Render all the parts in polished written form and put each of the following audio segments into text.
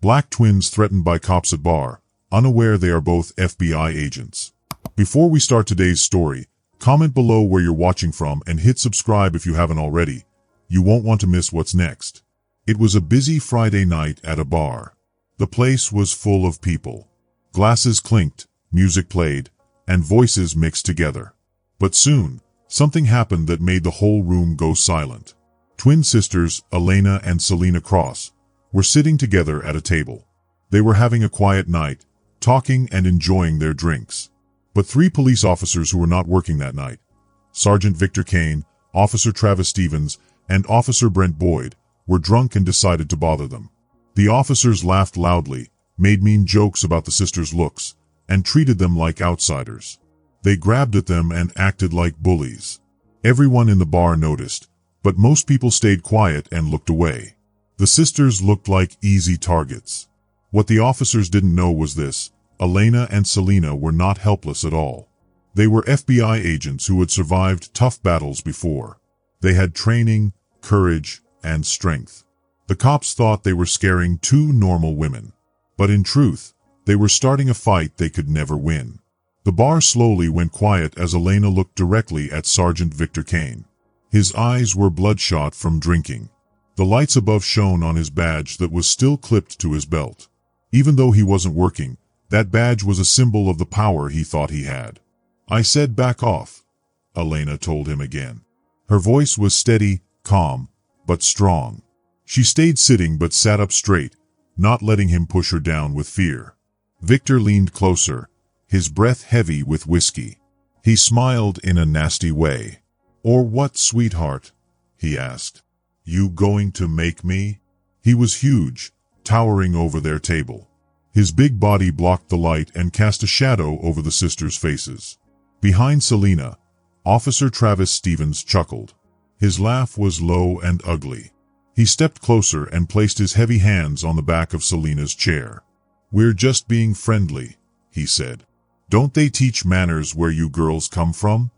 Black twins threatened by cops at bar, unaware they are both FBI agents. Before we start today's story, comment below where you're watching from and hit subscribe if you haven't already. You won't want to miss what's next. It was a busy Friday night at a bar. The place was full of people. Glasses clinked, music played, and voices mixed together. But soon, something happened that made the whole room go silent. Twin sisters, Elena and Selena Cross, were sitting together at a table. They were having a quiet night, talking and enjoying their drinks. But three police officers who were not working that night, Sergeant Victor Kane, Officer Travis Stevens, and Officer Brent Boyd, were drunk and decided to bother them. The officers laughed loudly, made mean jokes about the sisters' looks, and treated them like outsiders. They grabbed at them and acted like bullies. Everyone in the bar noticed, but most people stayed quiet and looked away. The sisters looked like easy targets. What the officers didn't know was this: Elena and Selena were not helpless at all. They were FBI agents who had survived tough battles before. They had training, courage, and strength. The cops thought they were scaring two normal women. But in truth, they were starting a fight they could never win. The bar slowly went quiet as Elena looked directly at Sergeant Victor Kane. His eyes were bloodshot from drinking. The lights above shone on his badge that was still clipped to his belt. Even though he wasn't working, that badge was a symbol of the power he thought he had. "I said back off," Elena told him again. Her voice was steady, calm, but strong. She stayed sitting but sat up straight, not letting him push her down with fear. Victor leaned closer, his breath heavy with whiskey. He smiled in a nasty way. "Or what, sweetheart?" he asked. "You going to make me?" He was huge, towering over their table. His big body blocked the light and cast a shadow over the sisters' faces. Behind Selena, Officer Travis Stevens chuckled. His laugh was low and ugly. He stepped closer and placed his heavy hands on the back of Selena's chair. "We're just being friendly," he said. "Don't they teach manners where you girls come from?"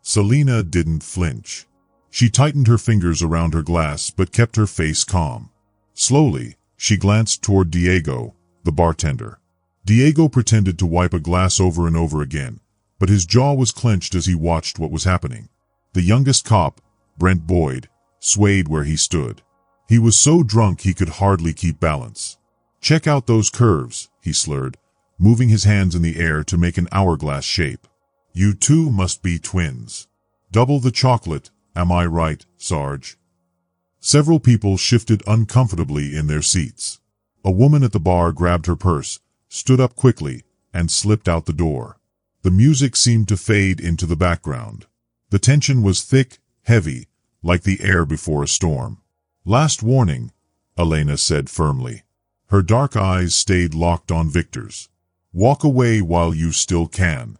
Selena didn't flinch. She tightened her fingers around her glass but kept her face calm. Slowly, she glanced toward Diego, the bartender. Diego pretended to wipe a glass over and over again, but his jaw was clenched as he watched what was happening. The youngest cop, Brent Boyd, swayed where he stood. He was so drunk he could hardly keep balance. "Check out those curves," he slurred, moving his hands in the air to make an hourglass shape. "You two must be twins. Double the chocolate, am I right, Sarge?" Several people shifted uncomfortably in their seats. A woman at the bar grabbed her purse, stood up quickly, and slipped out the door. The music seemed to fade into the background. The tension was thick, heavy, like the air before a storm. "Last warning," Elena said firmly. Her dark eyes stayed locked on Victor's. "Walk away while you still can."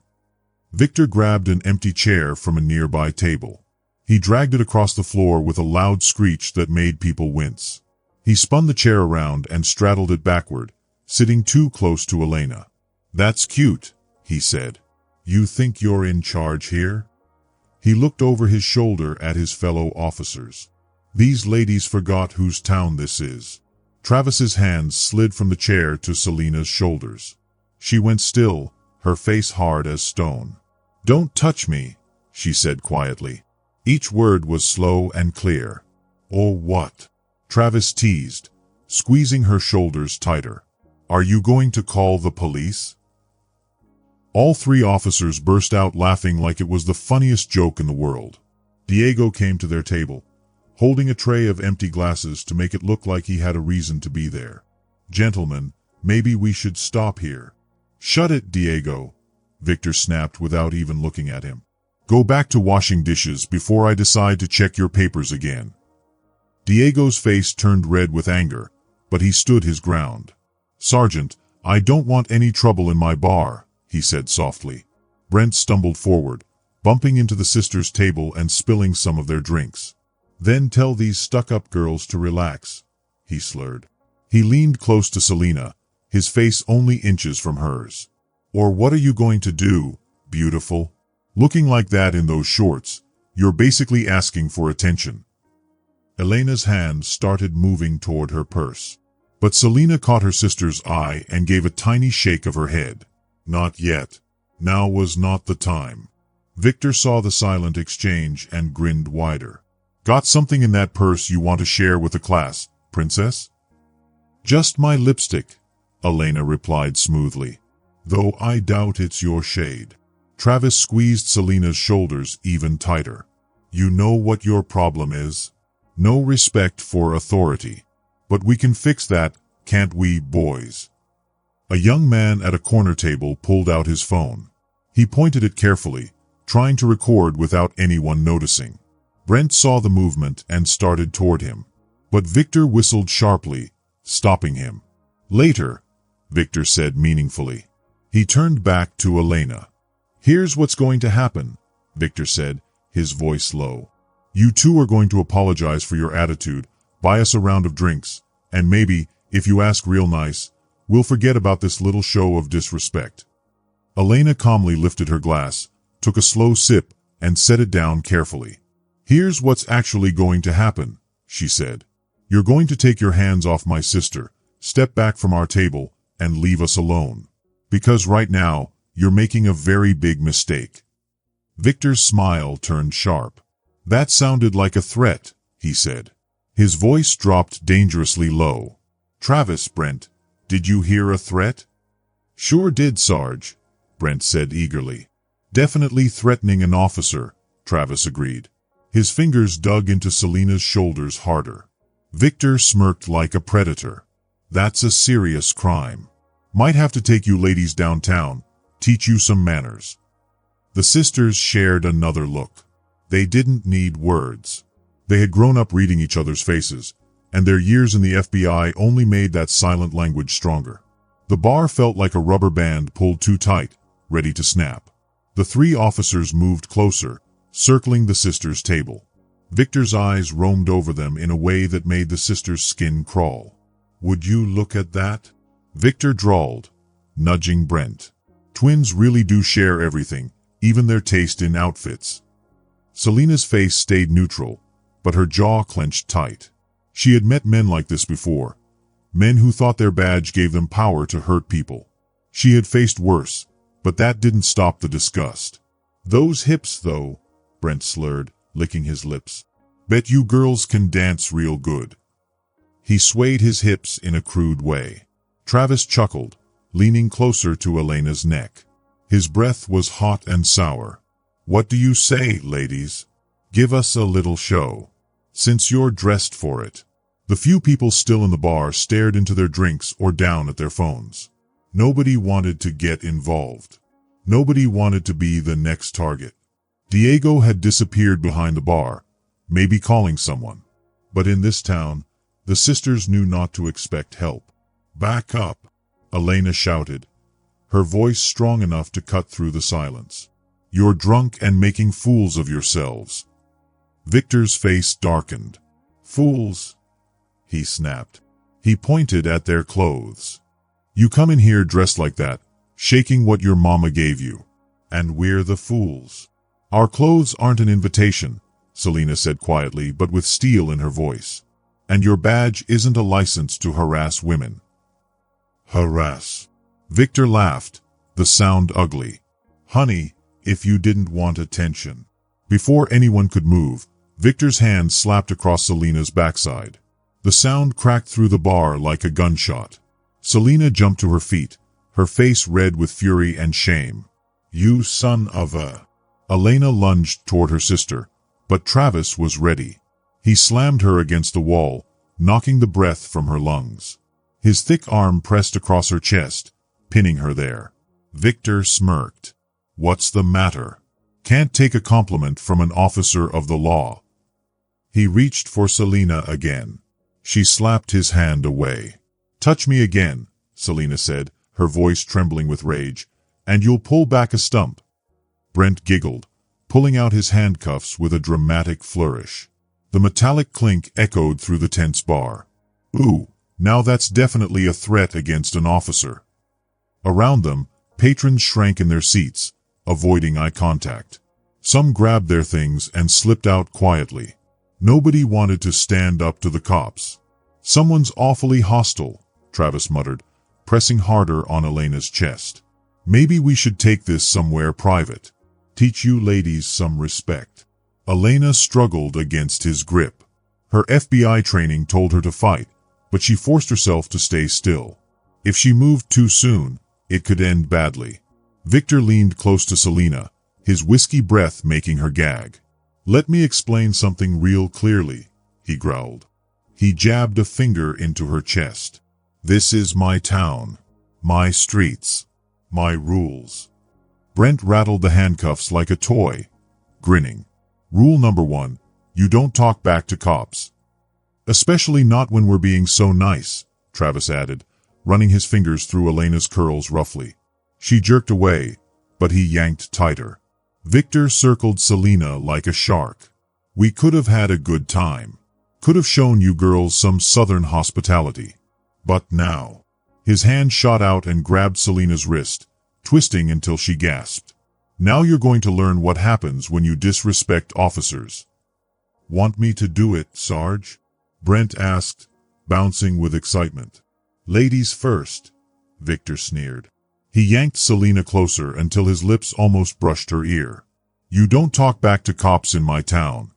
Victor grabbed an empty chair from a nearby table. He dragged it across the floor with a loud screech that made people wince. He spun the chair around and straddled it backward, sitting too close to Elena. "That's cute," he said. "You think you're in charge here?" He looked over his shoulder at his fellow officers. These ladies forgot whose town this is. Travis's hands slid from the chair to Selena's shoulders. She went still, her face hard as stone. "Don't touch me," she said quietly. Each word was slow and clear. "Or what?" Travis teased, squeezing her shoulders tighter. "Are you going to call the police?" All three officers burst out laughing like it was the funniest joke in the world. Diego came to their table, holding a tray of empty glasses to make it look like he had a reason to be there. "Gentlemen, maybe we should stop here." "Shut it, Diego," Victor snapped without even looking at him. "Go back to washing dishes before I decide to check your papers again." Diego's face turned red with anger, but he stood his ground. "Sergeant, I don't want any trouble in my bar," he said softly. Brent stumbled forward, bumping into the sisters' table and spilling some of their drinks. "Then tell these stuck-up girls to relax," he slurred. He leaned close to Selena, his face only inches from hers. "Or what are you going to do, beautiful? Looking like that in those shorts, you're basically asking for attention." Elena's hand started moving toward her purse. But Selena caught her sister's eye and gave a tiny shake of her head. Not yet. Now was not the time. Victor saw the silent exchange and grinned wider. Got something in that purse you want to share with the class, princess? Just my lipstick, Elena replied smoothly. Though I doubt it's your shade. Travis squeezed Selena's shoulders even tighter. You know what your problem is? No respect for authority. But we can fix that, can't we, boys? A young man at a corner table pulled out his phone. He pointed it carefully, trying to record without anyone noticing. Brent saw the movement and started toward him. But Victor whistled sharply, stopping him. Later, Victor said meaningfully. He turned back to Elena. Here's what's going to happen, Victor said, his voice low. You two are going to apologize for your attitude, buy us a round of drinks, and maybe, if you ask real nice, we'll forget about this little show of disrespect. Elena calmly lifted her glass, took a slow sip, and set it down carefully. Here's what's actually going to happen, she said. You're going to take your hands off my sister, step back from our table, and leave us alone. Because right now, you're making a very big mistake. Victor's smile turned sharp. That sounded like a threat, he said. His voice dropped dangerously low. Travis, Brent, did you hear a threat? Sure did, Sarge, Brent said eagerly. Definitely threatening an officer, Travis agreed. His fingers dug into Selena's shoulders harder. Victor smirked like a predator. That's a serious crime. Might have to take you ladies downtown, teach you some manners. The sisters shared another look. They didn't need words. They had grown up reading each other's faces, and their years in the FBI only made that silent language stronger. The bar felt like a rubber band pulled too tight, ready to snap. The three officers moved closer, circling the sisters' table. Victor's eyes roamed over them in a way that made the sisters' skin crawl. Would you look at that? Victor drawled, nudging Brent. Twins really do share everything, even their taste in outfits. Selena's face stayed neutral, but her jaw clenched tight. She had met men like this before, men who thought their badge gave them power to hurt people. She had faced worse, but that didn't stop the disgust. Those hips, though, Brent slurred, licking his lips. Bet you girls can dance real good. He swayed his hips in a crude way. Travis chuckled, leaning closer to Elena's neck. His breath was hot and sour. What do you say, ladies? Give us a little show. Since you're dressed for it. The few people still in the bar stared into their drinks or down at their phones. Nobody wanted to get involved. Nobody wanted to be the next target. Diego had disappeared behind the bar, maybe calling someone. But in this town, the sisters knew not to expect help. Back up, Elena shouted, her voice strong enough to cut through the silence. You're drunk and making fools of yourselves. Victor's face darkened. Fools, he snapped. He pointed at their clothes. You come in here dressed like that, shaking what your mama gave you. And we're the fools. Our clothes aren't an invitation, Selena said quietly but with steel in her voice. And your badge isn't a license to harass women. Harass. Victor laughed, the sound ugly. Honey, if you didn't want attention. Before anyone could move, Victor's hand slapped across Selena's backside. The sound cracked through the bar like a gunshot. Selena jumped to her feet, her face red with fury and shame. You son of a... Elena lunged toward her sister, but Travis was ready. He slammed her against the wall, knocking the breath from her lungs. His thick arm pressed across her chest, pinning her there. Victor smirked. What's the matter? Can't take a compliment from an officer of the law. He reached for Selena again. She slapped his hand away. Touch me again, Selena said, her voice trembling with rage, and you'll pull back a stump. Brent giggled, pulling out his handcuffs with a dramatic flourish. The metallic clink echoed through the tense bar. Ooh, now that's definitely a threat against an officer. Around them, patrons shrank in their seats, avoiding eye contact. Some grabbed their things and slipped out quietly. Nobody wanted to stand up to the cops. Someone's awfully hostile, Travis muttered, pressing harder on Elena's chest. Maybe we should take this somewhere private. Teach you ladies some respect. Elena struggled against his grip. Her FBI training told her to fight, but she forced herself to stay still. If she moved too soon, it could end badly. Victor leaned close to Selena, his whiskey breath making her gag. Let me explain something real clearly, he growled. He jabbed a finger into her chest. This is my town, my streets, my rules. Brent rattled the handcuffs like a toy, grinning. Rule number 1, you don't talk back to cops. Especially not when we're being so nice, Travis added, running his fingers through Elena's curls roughly. She jerked away, but he yanked tighter. Victor circled Selena like a shark. We could have had a good time. Could have shown you girls some southern hospitality. But now. His hand shot out and grabbed Selena's wrist, twisting until she gasped. Now you're going to learn what happens when you disrespect officers. Want me to do it, Sarge? Brent asked, bouncing with excitement. Ladies first, Victor sneered. He yanked Selena closer until his lips almost brushed her ear. You don't talk back to cops in my town.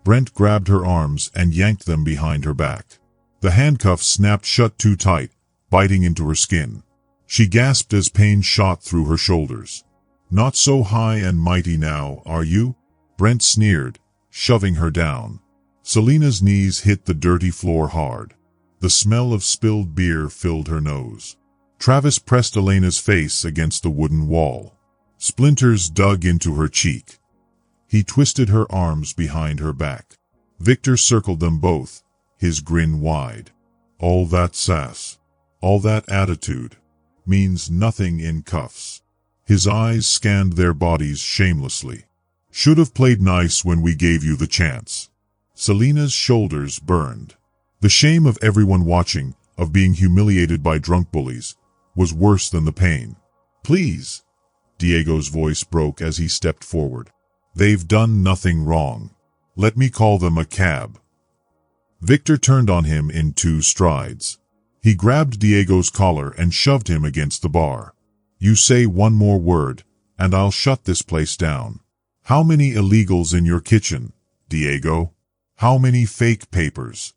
Brent grabbed her arms and yanked them behind her back. The handcuffs snapped shut too tight, biting into her skin. She gasped as pain shot through her shoulders. Not so high and mighty now, are you? Brent sneered, shoving her down. Selena's knees hit the dirty floor hard. The smell of spilled beer filled her nose. Travis pressed Elena's face against the wooden wall. Splinters dug into her cheek. He twisted her arms behind her back. Victor circled them both, his grin wide. All that sass, all that attitude, means nothing in cuffs. His eyes scanned their bodies shamelessly. Should have played nice when we gave you the chance. Selena's shoulders burned. The shame of everyone watching, of being humiliated by drunk bullies, was worse than the pain. Please, Diego's voice broke as he stepped forward. They've done nothing wrong. Let me call them a cab. Victor turned on him in 2 strides. He grabbed Diego's collar and shoved him against the bar. You say one more word, and I'll shut this place down. How many illegals in your kitchen, Diego? How many fake papers?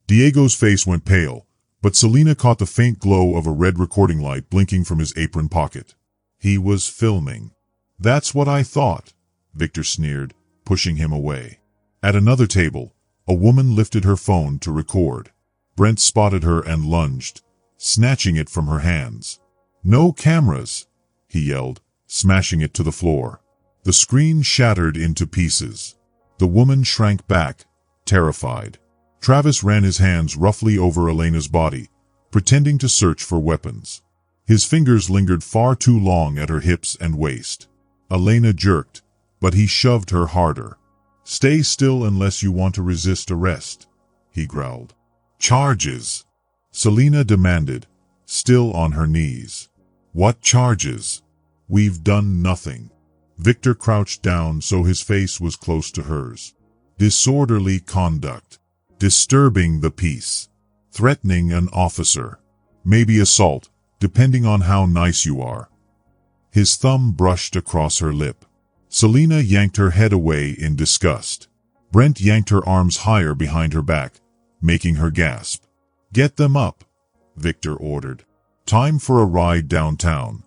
Diego's face went pale, but Selena caught the faint glow of a red recording light blinking from his apron pocket. He was filming. That's what I thought, Victor sneered, pushing him away. At another table, a woman lifted her phone to record. Brent spotted her and lunged, snatching it from her hands. No cameras, he yelled, smashing it to the floor. The screen shattered into pieces. The woman shrank back, terrified. Travis ran his hands roughly over Elena's body, pretending to search for weapons. His fingers lingered far too long at her hips and waist. Elena jerked, but he shoved her harder. Stay still unless you want to resist arrest, he growled. Charges, Selena demanded, still on her knees. What charges? We've done nothing. Victor crouched down so his face was close to hers. Disorderly conduct. Disturbing the peace. Threatening an officer. Maybe assault, depending on how nice you are. His thumb brushed across her lip. Selena yanked her head away in disgust. Brent yanked her arms higher behind her back, making her gasp. Get them up, Victor ordered. Time for a ride downtown.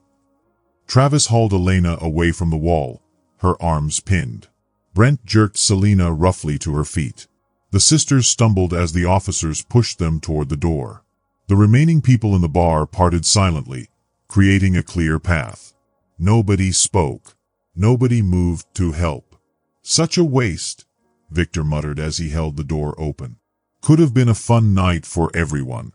Travis hauled Elena away from the wall, her arms pinned. Brent jerked Selena roughly to her feet. The sisters stumbled as the officers pushed them toward the door. The remaining people in the bar parted silently, creating a clear path. Nobody spoke. Nobody moved to help. Such a waste, Victor muttered as he held the door open. Could have been a fun night for everyone.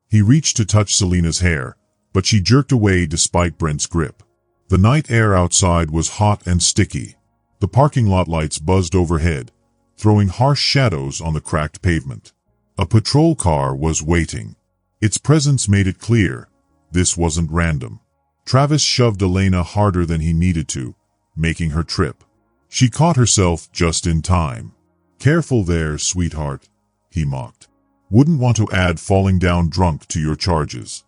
He reached to touch Selena's hair, but she jerked away despite Brent's grip. The night air outside was hot and sticky. The parking lot lights buzzed overhead, throwing harsh shadows on the cracked pavement. A patrol car was waiting. Its presence made it clear this wasn't random. Travis shoved Elena harder than he needed to, making her trip. She caught herself just in time. Careful there, sweetheart, he mocked. Wouldn't want to add falling down drunk to your charges.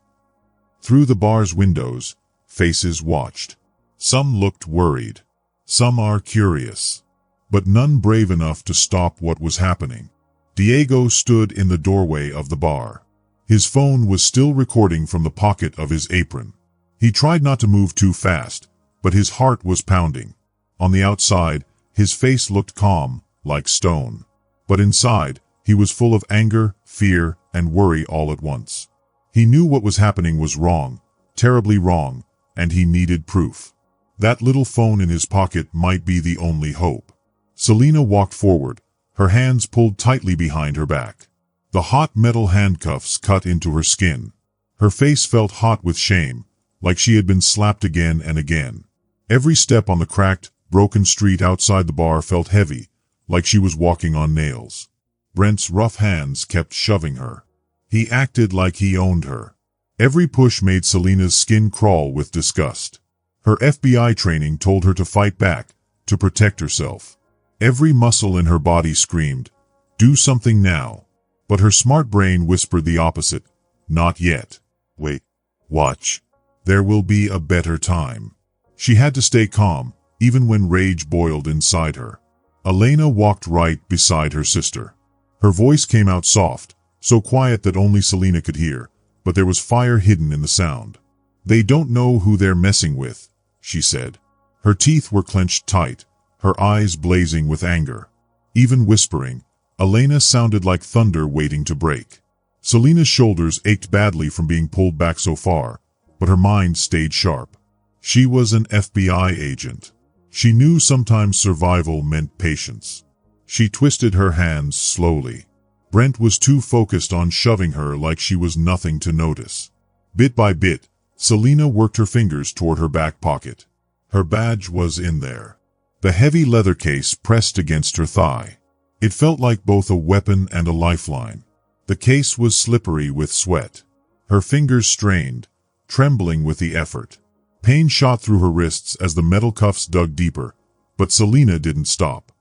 Through the bar's windows, faces watched. Some looked worried. Some are curious. But none brave enough to stop what was happening. Diego stood in the doorway of the bar. His phone was still recording from the pocket of his apron. He tried not to move too fast, but his heart was pounding. On the outside, his face looked calm, like stone. But inside, he was full of anger, fear, and worry all at once. He knew what was happening was wrong, terribly wrong, and he needed proof. That little phone in his pocket might be the only hope. Selena walked forward, her hands pulled tightly behind her back. The hot metal handcuffs cut into her skin. Her face felt hot with shame, like she had been slapped again and again. Every step on the cracked, broken street outside the bar felt heavy, like she was walking on nails. Brent's rough hands kept shoving her. He acted like he owned her. Every push made Selena's skin crawl with disgust. Her FBI training told her to fight back, to protect herself. Every muscle in her body screamed, "Do something now." But her smart brain whispered the opposite, "Not yet. Wait. Watch. There will be a better time." She had to stay calm, even when rage boiled inside her. Elena walked right beside her sister. Her voice came out soft, so quiet that only Selena could hear, but there was fire hidden in the sound. "They don't know who they're messing with," she said. Her teeth were clenched tight, her eyes blazing with anger. Even whispering, Elena sounded like thunder waiting to break. Selena's shoulders ached badly from being pulled back so far, but her mind stayed sharp. She was an FBI agent. She knew sometimes survival meant patience. She twisted her hands slowly. Brent was too focused on shoving her like she was nothing to notice. Bit by bit, Selena worked her fingers toward her back pocket. Her badge was in there. The heavy leather case pressed against her thigh. It felt like both a weapon and a lifeline. The case was slippery with sweat. Her fingers strained, trembling with the effort. Pain shot through her wrists as the metal cuffs dug deeper, but Selena didn't stop.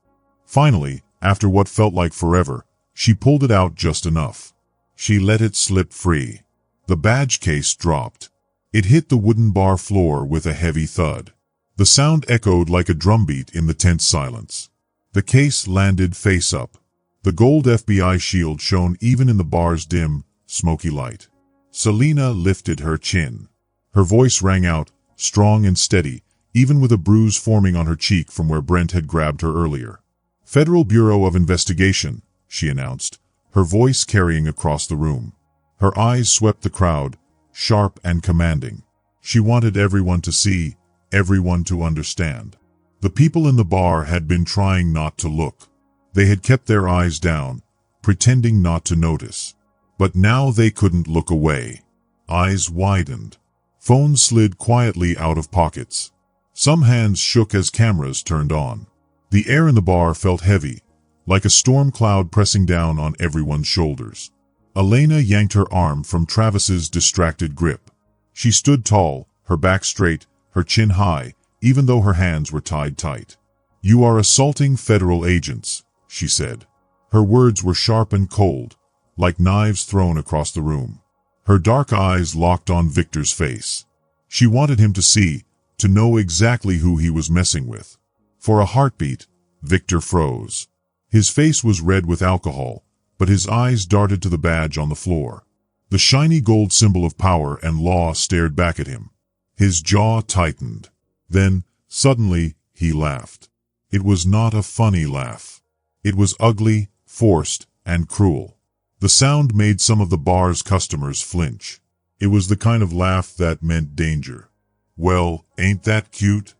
Finally, after what felt like forever, she pulled it out just enough. She let it slip free. The badge case dropped. It hit the wooden bar floor with a heavy thud. The sound echoed like a drumbeat in the tense silence. The case landed face up. The gold FBI shield shone even in the bar's dim, smoky light. Selena lifted her chin. Her voice rang out, strong and steady, even with a bruise forming on her cheek from where Brent had grabbed her earlier. "Federal Bureau of Investigation," she announced, her voice carrying across the room. Her eyes swept the crowd, sharp and commanding. She wanted everyone to see, everyone to understand. The people in the bar had been trying not to look. They had kept their eyes down, pretending not to notice. But now they couldn't look away. Eyes widened. Phones slid quietly out of pockets. Some hands shook as cameras turned on. The air in the bar felt heavy, like a storm cloud pressing down on everyone's shoulders. Elena yanked her arm from Travis's distracted grip. She stood tall, her back straight, her chin high, even though her hands were tied tight. "You are assaulting federal agents," she said. Her words were sharp and cold, like knives thrown across the room. Her dark eyes locked on Victor's face. She wanted him to see, to know exactly who he was messing with. For a heartbeat, Victor froze. His face was red with alcohol, but his eyes darted to the badge on the floor. The shiny gold symbol of power and law stared back at him. His jaw tightened. Then, suddenly, he laughed. It was not a funny laugh. It was ugly, forced, and cruel. The sound made some of the bar's customers flinch. It was the kind of laugh that meant danger. "Well, ain't that cute?"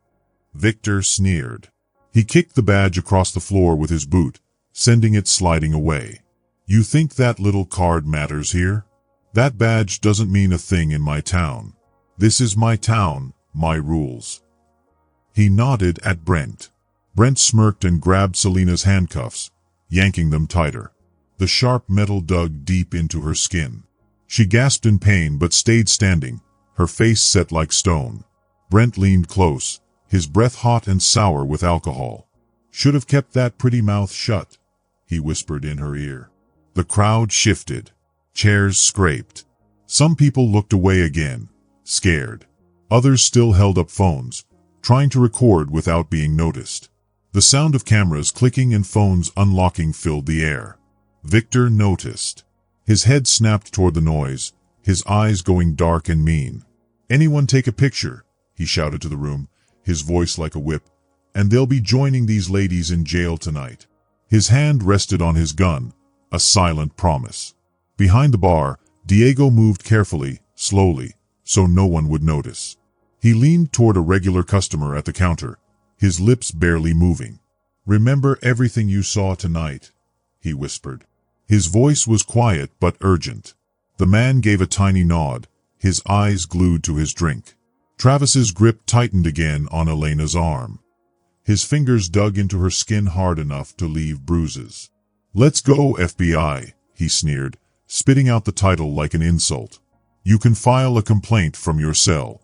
Victor sneered. He kicked the badge across the floor with his boot, sending it sliding away. "You think that little card matters here? That badge doesn't mean a thing in my town. This is my town, my rules." He nodded at Brent. Brent smirked and grabbed Selena's handcuffs, yanking them tighter. The sharp metal dug deep into her skin. She gasped in pain but stayed standing, her face set like stone. Brent leaned close, his breath hot and sour with alcohol. "Should have kept that pretty mouth shut," he whispered in her ear. The crowd shifted. Chairs scraped. Some people looked away again, scared. Others still held up phones, trying to record without being noticed. The sound of cameras clicking and phones unlocking filled the air. Victor noticed. His head snapped toward the noise, his eyes going dark and mean. "Anyone take a picture," he shouted to the room, his voice like a whip, "and they'll be joining these ladies in jail tonight." His hand rested on his gun, a silent promise. Behind the bar, Diego moved carefully, slowly, so no one would notice. He leaned toward a regular customer at the counter, his lips barely moving. "Remember everything you saw tonight," he whispered. His voice was quiet but urgent. The man gave a tiny nod, his eyes glued to his drink. Travis's grip tightened again on Elena's arm. His fingers dug into her skin hard enough to leave bruises. "Let's go, FBI," he sneered, spitting out the title like an insult. "You can file a complaint from your cell."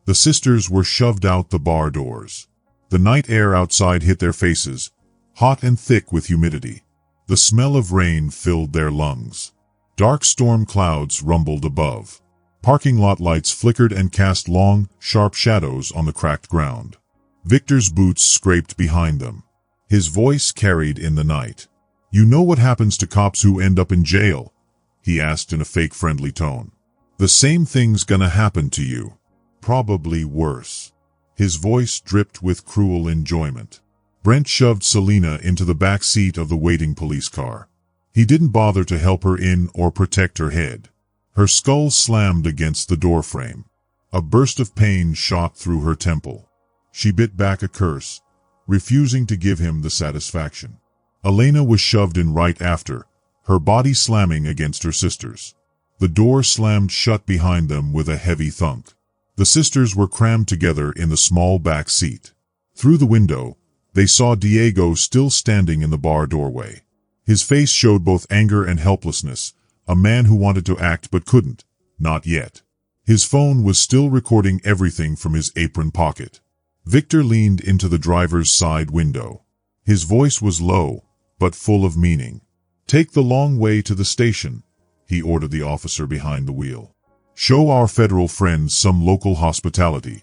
The sisters were shoved out the bar doors. The night air outside hit their faces, hot and thick with humidity. The smell of rain filled their lungs. Dark storm clouds rumbled above. Parking lot lights flickered and cast long, sharp shadows on the cracked ground. Victor's boots scraped behind them. His voice carried in the night. "You know what happens to cops who end up in jail?" he asked in a fake friendly tone. "The same thing's gonna happen to you. Probably worse." His voice dripped with cruel enjoyment. Brent shoved Selena into the back seat of the waiting police car. He didn't bother to help her in or protect her head. Her skull slammed against the doorframe. A burst of pain shot through her temple. She bit back a curse, refusing to give him the satisfaction. Elena was shoved in right after, her body slamming against her sisters. The door slammed shut behind them with a heavy thunk. The sisters were crammed together in the small back seat. Through the window, they saw Diego still standing in the bar doorway. His face showed both anger and helplessness, a man who wanted to act but couldn't, not yet. His phone was still recording everything from his apron pocket. Victor leaned into the driver's side window. His voice was low, but full of meaning. "Take the long way to the station," he ordered the officer behind the wheel. "Show our federal friends some local hospitality."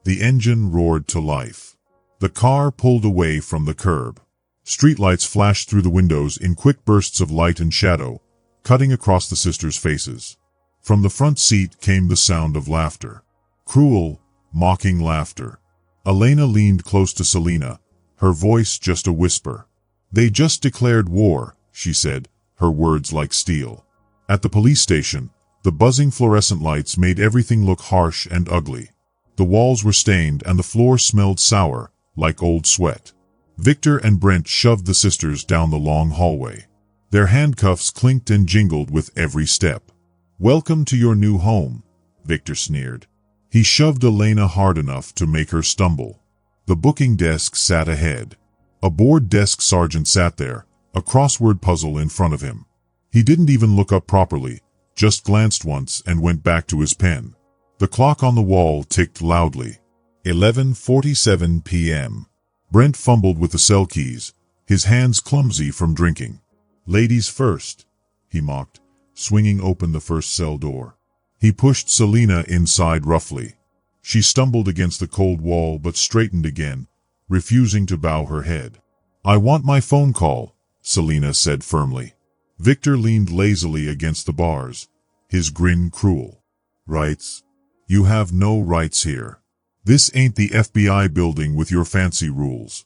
The engine roared to life. The car pulled away from the curb. Streetlights flashed through the windows in quick bursts of light and shadow, cutting across the sisters' faces. From the front seat came the sound of laughter. Cruel, mocking laughter. Elena leaned close to Selena, her voice just a whisper. "They just declared war," she said, her words like steel. At the police station, the buzzing fluorescent lights made everything look harsh and ugly. The walls were stained and the floor smelled sour, like old sweat. Victor and Brent shoved the sisters down the long hallway. Their handcuffs clinked and jingled with every step. "Welcome to your new home," Victor sneered. He shoved Elena hard enough to make her stumble. The booking desk sat ahead. A bored desk sergeant sat there, a crossword puzzle in front of him. He didn't even look up properly, just glanced once and went back to his pen. The clock on the wall ticked loudly. 11:47 p.m. Brent fumbled with the cell keys, his hands clumsy from drinking. "Ladies first," he mocked, swinging open the first cell door. He pushed Selena inside roughly. She stumbled against the cold wall but straightened again, refusing to bow her head. "I want my phone call," Selena said firmly. Victor leaned lazily against the bars, his grin cruel. "Rights? You have no rights here. This ain't the FBI building with your fancy rules."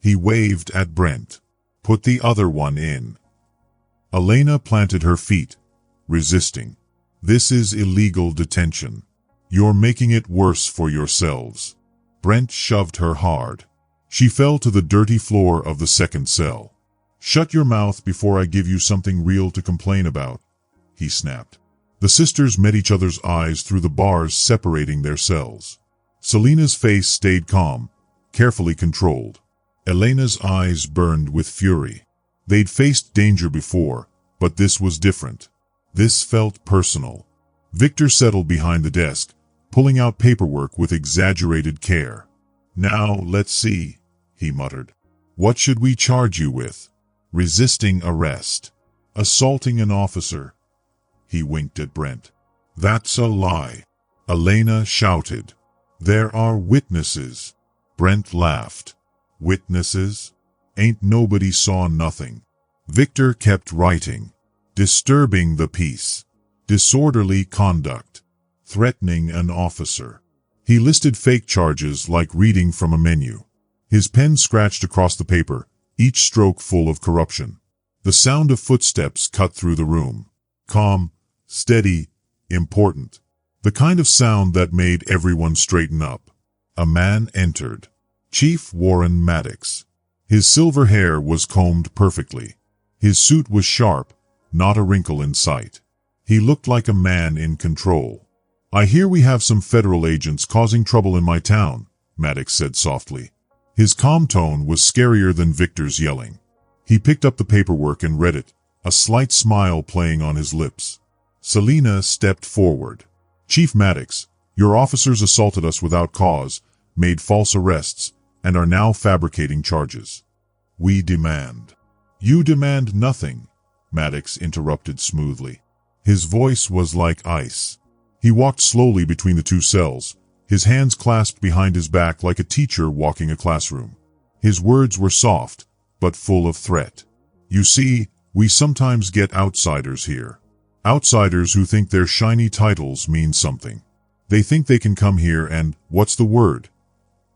He waved at Brent. "Put the other one in." Elena planted her feet, resisting. "This is illegal detention. You're making it worse for yourselves." Brent shoved her hard. She fell to the dirty floor of the second cell. "Shut your mouth before I give you something real to complain about," he snapped. The sisters met each other's eyes through the bars separating their cells. Selena's face stayed calm, carefully controlled. Elena's eyes burned with fury. They'd faced danger before, but this was different. This felt personal. Victor settled behind the desk, pulling out paperwork with exaggerated care. "Now, let's see," he muttered. "What should we charge you with?" resisting arrest, assaulting an officer. He winked at Brent. That's a lie, Elena shouted. There are witnesses. Brent laughed. Witnesses? Ain't nobody saw nothing. Victor kept writing. Disturbing the peace. Disorderly conduct. Threatening an officer. He listed fake charges like reading from a menu. His pen scratched across the paper, each stroke full of corruption. The sound of footsteps cut through the room. Calm, steady, important. The kind of sound that made everyone straighten up. A man entered. Chief Warren Maddox. His silver hair was combed perfectly. His suit was sharp, not a wrinkle in sight. He looked like a man in control. I hear we have some federal agents causing trouble in my town, Maddox said softly. His calm tone was scarier than Victor's yelling. He picked up the paperwork and read it, a slight smile playing on his lips. Selena stepped forward. Chief Maddox, your officers assaulted us without cause, made false arrests, and are now fabricating charges. We demand. You demand nothing, Maddox interrupted smoothly. His voice was like ice. He walked slowly between the two cells, his hands clasped behind his back like a teacher walking a classroom. His words were soft, but full of threat. You see, we sometimes get outsiders here. Outsiders who think their shiny titles mean something. They think they can come here and, what's the word?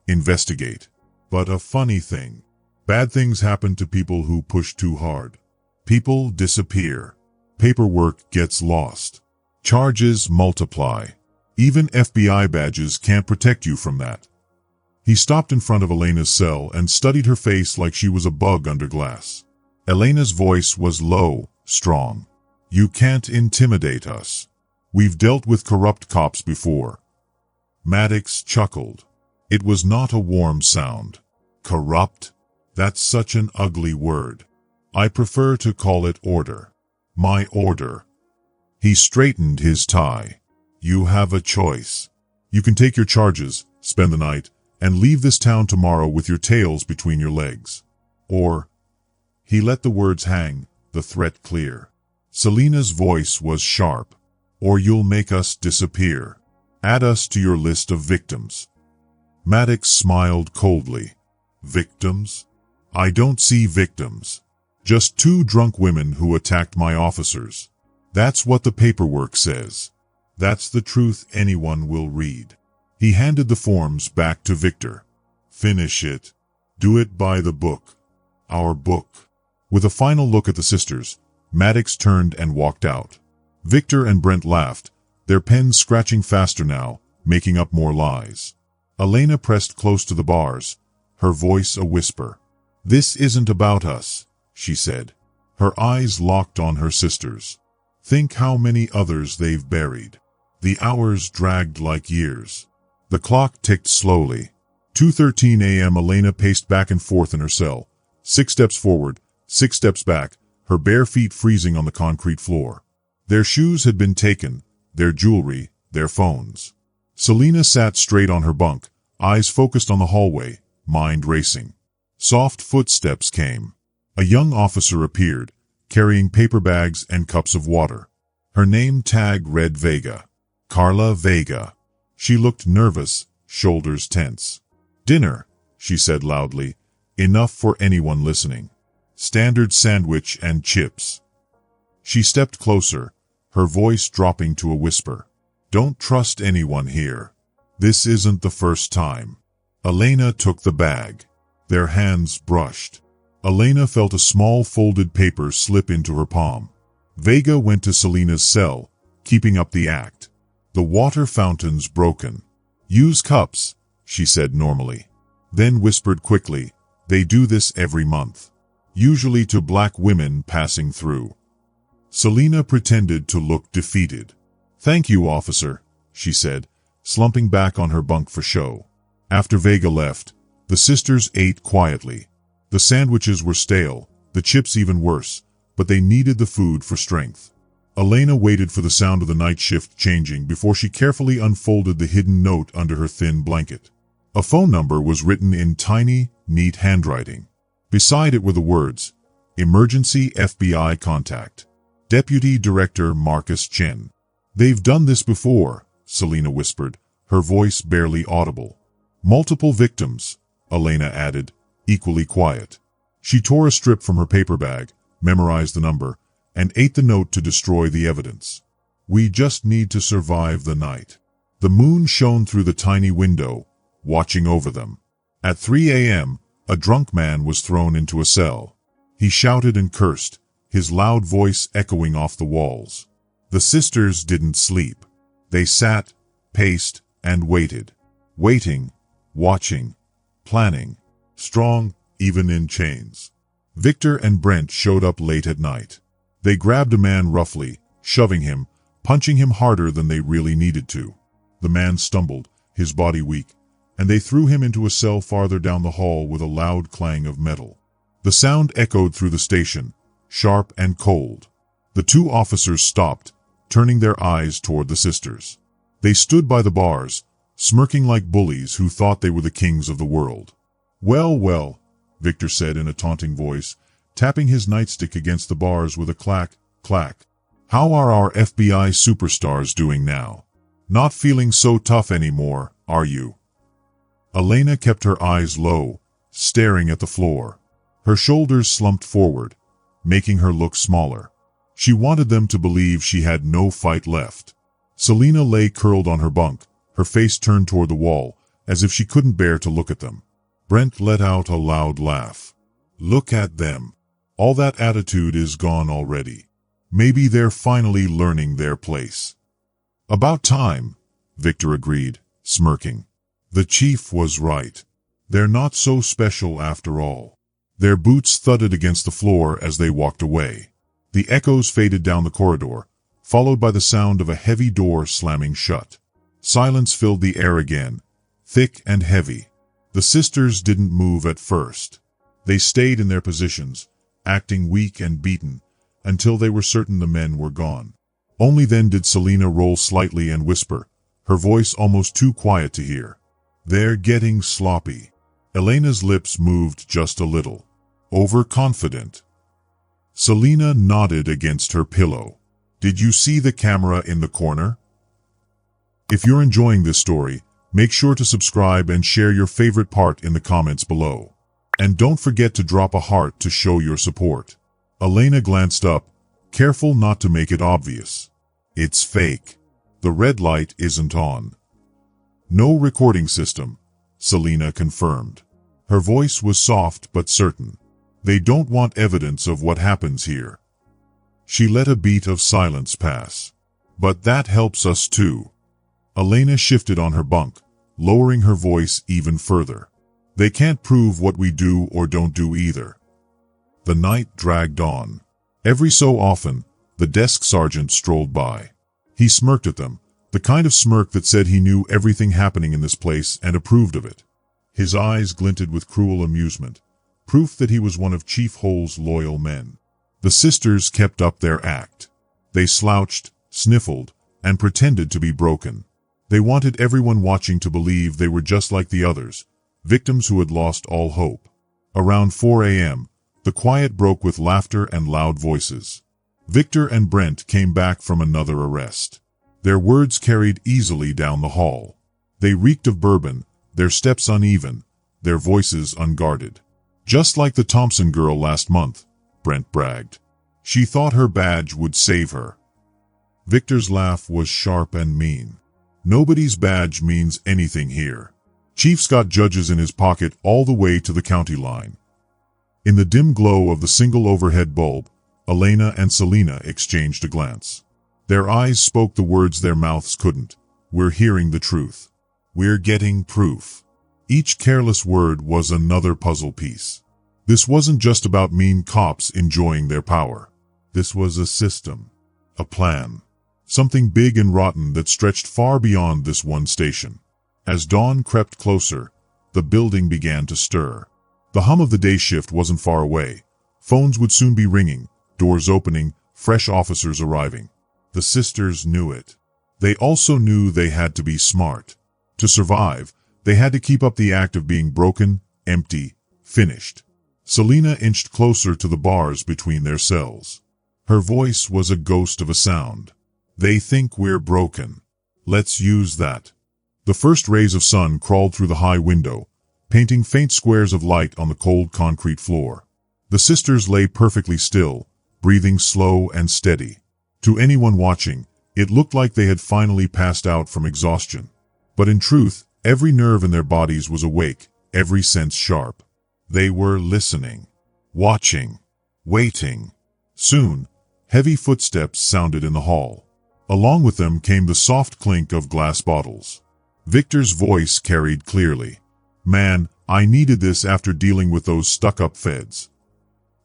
Investigate. But a funny thing. Bad things happen to people who push too hard. People disappear. Paperwork gets lost. Charges multiply. Even FBI badges can't protect you from that. He stopped in front of Elena's cell and studied her face like she was a bug under glass. Elena's voice was low, strong. You can't intimidate us. We've dealt with corrupt cops before. Maddox chuckled. It was not a warm sound. Corrupt? That's such an ugly word. I prefer to call it order. My order. He straightened his tie. You have a choice. You can take your charges, spend the night, and leave this town tomorrow with your tails between your legs. Or, he let the words hang, the threat clear. Selena's voice was sharp. Or you'll make us disappear. Add us to your list of victims. Maddox smiled coldly. Victims? I don't see victims. Just 2 drunk women who attacked my officers. That's what the paperwork says. That's the truth anyone will read. He handed the forms back to Victor. Finish it. Do it by the book. Our book. With a final look at the sisters, Maddox turned and walked out. Victor and Brent laughed, their pens scratching faster now, making up more lies. Elena pressed close to the bars, her voice a whisper. This isn't about us, she said. Her eyes locked on her sisters. Think how many others they've buried. The hours dragged like years. The clock ticked slowly. 2:13 a.m. Elena paced back and forth in her cell. 6 steps forward, 6 steps back, her bare feet freezing on the concrete floor. Their shoes had been taken, their jewelry, their phones. Selena sat straight on her bunk, eyes focused on the hallway, mind racing. Soft footsteps came. A young officer appeared, carrying paper bags and cups of water. Her name tag read Vega. Carla Vega. She looked nervous, shoulders tense. Dinner, she said loudly, enough for anyone listening. Standard sandwich and chips. She stepped closer, her voice dropping to a whisper. Don't trust anyone here. This isn't the first time. Elena took the bag. Their hands brushed. Elena felt a small folded paper slip into her palm. Vega went to Selena's cell, keeping up the act. The water fountain's broken. Use cups, she said normally. Then whispered quickly, they do this every month. Usually to black women passing through. Selena pretended to look defeated. Thank you, officer, she said, slumping back on her bunk for show. After Vega left, the sisters ate quietly. The sandwiches were stale, the chips even worse, but they needed the food for strength. Elena waited for the sound of the night shift changing before she carefully unfolded the hidden note under her thin blanket. A phone number was written in tiny, neat handwriting. Beside it were the words, Emergency FBI contact. Deputy Director Marcus Chen. They've done this before, Selena whispered, her voice barely audible. Multiple victims, Elena added, equally quiet. She tore a strip from her paper bag, memorized the number, and ate the note to destroy the evidence. We just need to survive the night. The moon shone through the tiny window, watching over them. At 3 a.m., a drunk man was thrown into a cell. He shouted and cursed, his loud voice echoing off the walls. The sisters didn't sleep. They sat, paced, and waited. Waiting, watching, planning, strong, even in chains. Victor and Brent showed up late at night. They grabbed a man roughly, shoving him, punching him harder than they really needed to. The man stumbled, his body weak, and they threw him into a cell farther down the hall with a loud clang of metal. The sound echoed through the station, sharp and cold. The two officers stopped, turning their eyes toward the sisters. They stood by the bars, smirking like bullies who thought they were the kings of the world. Well, well, Victor said in a taunting voice, tapping his nightstick against the bars with a clack, clack. How are our FBI superstars doing now? Not feeling so tough anymore, are you? Elena kept her eyes low, staring at the floor. Her shoulders slumped forward, making her look smaller. She wanted them to believe she had no fight left. Selena lay curled on her bunk, her face turned toward the wall, as if she couldn't bear to look at them. Brent let out a loud laugh. Look at them. All that attitude is gone already. Maybe they're finally learning their place. About time, Victor agreed, smirking. The chief was right. They're not so special after all. Their boots thudded against the floor as they walked away. The echoes faded down the corridor, followed by the sound of a heavy door slamming shut. Silence filled the air again, thick and heavy. The sisters didn't move at first. They stayed in their positions, acting weak and beaten, until they were certain the men were gone. Only then did Selena roll slightly and whisper, her voice almost too quiet to hear. They're getting sloppy. Elena's lips moved just a little. Overconfident. Selena nodded against her pillow. Did you see the camera in the corner? If you're enjoying this story, make sure to subscribe and share your favorite part in the comments below. And don't forget to drop a heart to show your support. Elena glanced up, careful not to make it obvious. It's fake. The red light isn't on. No recording system, Selena confirmed. Her voice was soft but certain. They don't want evidence of what happens here. She let a beat of silence pass. But that helps us too. Elena shifted on her bunk, lowering her voice even further. They can't prove what we do or don't do either. The night dragged on. Every so often, the desk sergeant strolled by. He smirked at them, the kind of smirk that said he knew everything happening in this place and approved of it. His eyes glinted with cruel amusement, proof that he was one of Chief Hole's loyal men. The sisters kept up their act. They slouched, sniffled, and pretended to be broken. They wanted everyone watching to believe they were just like the others, victims who had lost all hope. Around 4 a.m., the quiet broke with laughter and loud voices. Victor and Brent came back from another arrest. Their words carried easily down the hall. They reeked of bourbon, their steps uneven, their voices unguarded. Just like the Thompson girl last month, Brent bragged. She thought her badge would save her. Victor's laugh was sharp and mean. Nobody's badge means anything here. Chief's got judges in his pocket all the way to the county line. In the dim glow of the single overhead bulb, Elena and Selena exchanged a glance. Their eyes spoke the words their mouths couldn't. We're hearing the truth. We're getting proof. Each careless word was another puzzle piece. This wasn't just about mean cops enjoying their power. This was a system. A plan. Something big and rotten that stretched far beyond this one station. As dawn crept closer, the building began to stir. The hum of the day shift wasn't far away. Phones would soon be ringing, doors opening, fresh officers arriving. The sisters knew it. They also knew they had to be smart. To survive, they had to keep up the act of being broken, empty, finished. Selina inched closer to the bars between their cells. Her voice was a ghost of a sound. They think we're broken. Let's use that. The first rays of sun crawled through the high window, painting faint squares of light on the cold concrete floor. The sisters lay perfectly still, breathing slow and steady. To anyone watching, it looked like they had finally passed out from exhaustion. But in truth, every nerve in their bodies was awake, every sense sharp. They were listening, watching, waiting. Soon, heavy footsteps sounded in the hall. Along with them came the soft clink of glass bottles. Victor's voice carried clearly. Man, I needed this after dealing with those stuck-up feds.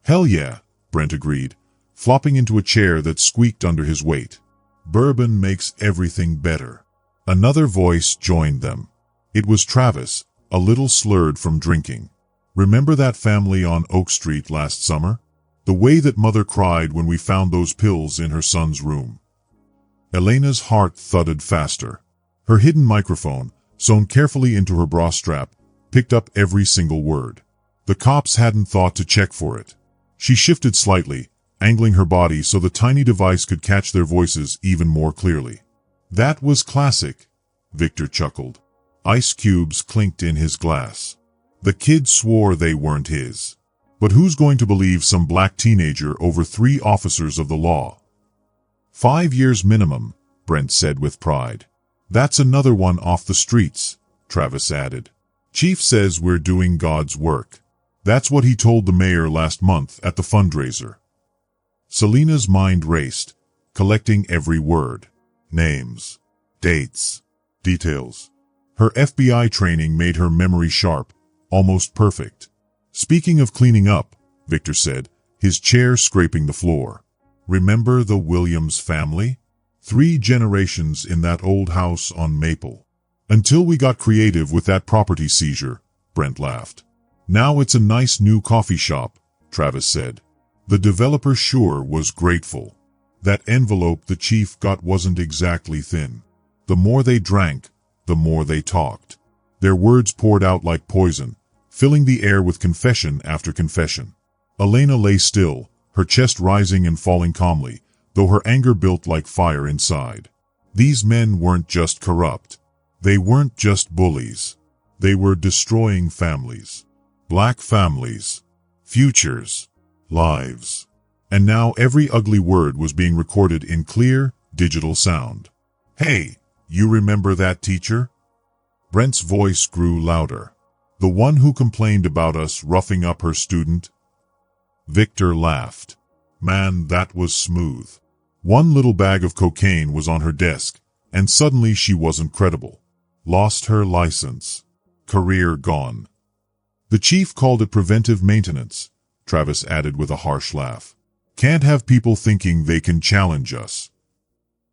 Hell yeah, Brent agreed, flopping into a chair that squeaked under his weight. Bourbon makes everything better. Another voice joined them. It was Travis, a little slurred from drinking. Remember that family on Oak Street last summer? The way that mother cried when we found those pills in her son's room. Elena's heart thudded faster. Her hidden microphone, sewn carefully into her bra strap, picked up every single word. The cops hadn't thought to check for it. She shifted slightly, angling her body so the tiny device could catch their voices even more clearly. That was classic, Victor chuckled. Ice cubes clinked in his glass. The kid swore they weren't his. But who's going to believe some black teenager over 3 officers of the law? 5 years minimum, Brent said with pride. That's another one off the streets, Travis added. Chief says we're doing God's work. That's what he told the mayor last month at the fundraiser. Selina's mind raced, collecting every word. Names, dates, details. Her FBI training made her memory sharp, almost perfect. Speaking of cleaning up, Victor said, his chair scraping the floor. Remember the Williams family? 3 generations in that old house on Maple. Until we got creative with that property seizure, Brent laughed. Now it's a nice new coffee shop, Travis said. The developer sure was grateful. That envelope the chief got wasn't exactly thin. The more they drank, the more they talked. Their words poured out like poison, filling the air with confession after confession. Elena lay still, her chest rising and falling calmly, though her anger built like fire inside. These men weren't just corrupt. They weren't just bullies. They were destroying families. Black families. Futures. Lives. And now every ugly word was being recorded in clear, digital sound. Hey, you remember that teacher? Brent's voice grew louder. The one who complained about us roughing up her student? Victor laughed. Man, that was smooth. One little bag of cocaine was on her desk, and suddenly she wasn't credible. Lost her license. Career gone. The chief called it preventive maintenance, Travis added with a harsh laugh. Can't have people thinking they can challenge us.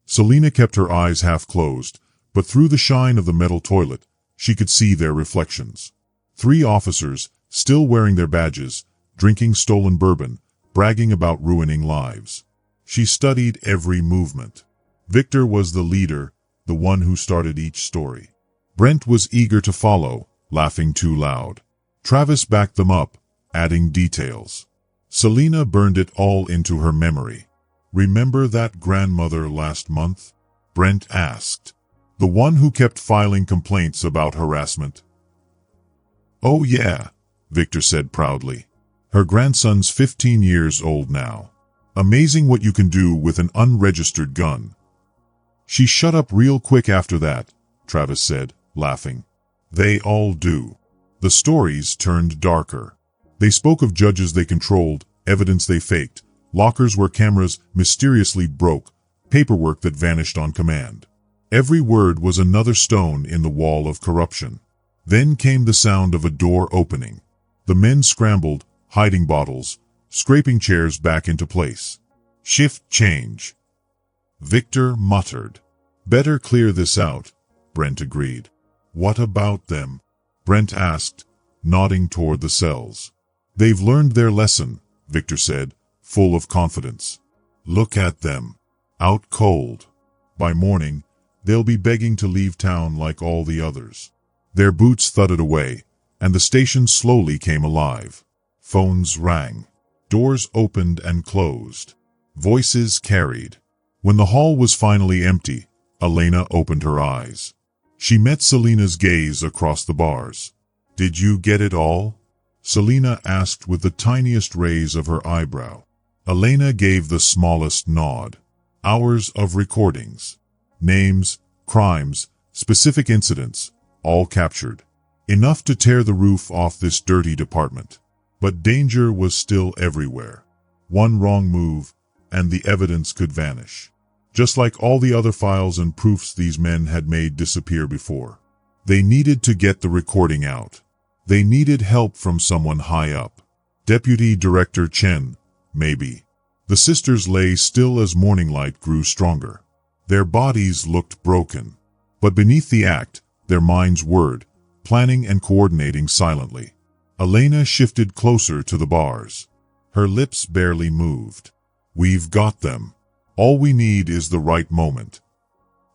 Selina kept her eyes half closed, but through the shine of the metal toilet, she could see their reflections. 3 officers, still wearing their badges, drinking stolen bourbon, bragging about ruining lives. She studied every movement. Victor was the leader, the one who started each story. Brent was eager to follow, laughing too loud. Travis backed them up, adding details. Selina burned it all into her memory. Remember that grandmother last month? Brent asked. The one who kept filing complaints about harassment. Oh yeah, Victor said proudly. Her grandson's 15 years old now. Amazing what you can do with an unregistered gun. She shut up real quick after that, Travis said, laughing. They all do. The stories turned darker. They spoke of judges they controlled, evidence they faked, lockers where cameras mysteriously broke, paperwork that vanished on command. Every word was another stone in the wall of corruption. Then came the sound of a door opening. The men scrambled, hiding bottles, scraping chairs back into place. Shift change. Victor muttered. Better clear this out, Brent agreed. What about them? Brent asked, nodding toward the cells. They've learned their lesson, Victor said, full of confidence. Look at them. Out cold. By morning, they'll be begging to leave town like all the others. Their boots thudded away, and the station slowly came alive. Phones rang. Doors opened and closed. Voices carried. When the hall was finally empty, Elena opened her eyes. She met Selena's gaze across the bars. "Did you get it all?" Selena asked with the tiniest raise of her eyebrow. Elena gave the smallest nod. Hours of recordings. Names, crimes, specific incidents, all captured. Enough to tear the roof off this dirty department. But danger was still everywhere. One wrong move, and the evidence could vanish. Just like all the other files and proofs these men had made disappear before. They needed to get the recording out. They needed help from someone high up. Deputy Director Chen, maybe. The sisters lay still as morning light grew stronger. Their bodies looked broken. But beneath the act, their minds whirred, planning and coordinating silently. Elena shifted closer to the bars. Her lips barely moved. "We've got them. All we need is the right moment."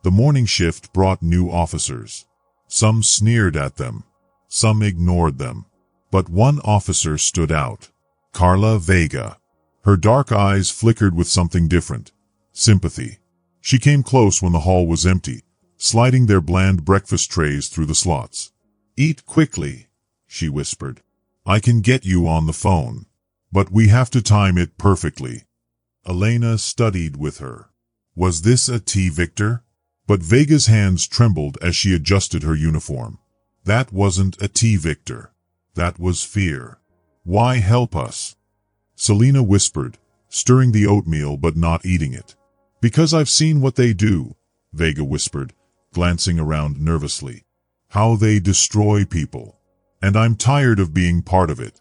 The morning shift brought new officers. Some sneered at them. Some ignored them. But one officer stood out. Carla Vega. Her dark eyes flickered with something different. Sympathy. She came close when the hall was empty, sliding their bland breakfast trays through the slots. "Eat quickly," she whispered. "I can get you on the phone. But we have to time it perfectly." Elena studied with her. Was this a T Victor? But Vega's hands trembled as she adjusted her uniform. That wasn't a T Victor. That was fear. "Why help us?" Selena whispered, stirring the oatmeal but not eating it. "Because I've seen what they do," Vega whispered, glancing around nervously. "How they destroy people. And I'm tired of being part of it."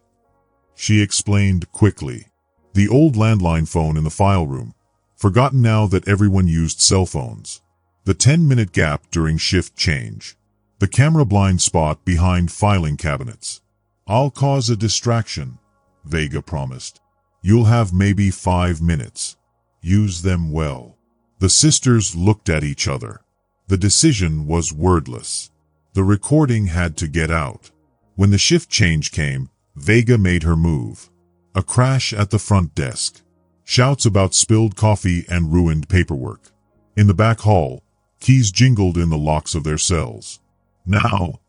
She explained quickly. The old landline phone in the file room, forgotten now that everyone used cell phones. The 10-minute gap during shift change. The camera blind spot behind filing cabinets. "I'll cause a distraction," Vega promised. "You'll have maybe 5 minutes. Use them well." The sisters looked at each other. The decision was wordless. The recording had to get out. When the shift change came, Vega made her move. A crash at the front desk. Shouts about spilled coffee and ruined paperwork. In the back hall, keys jingled in the locks of their cells. "Now,"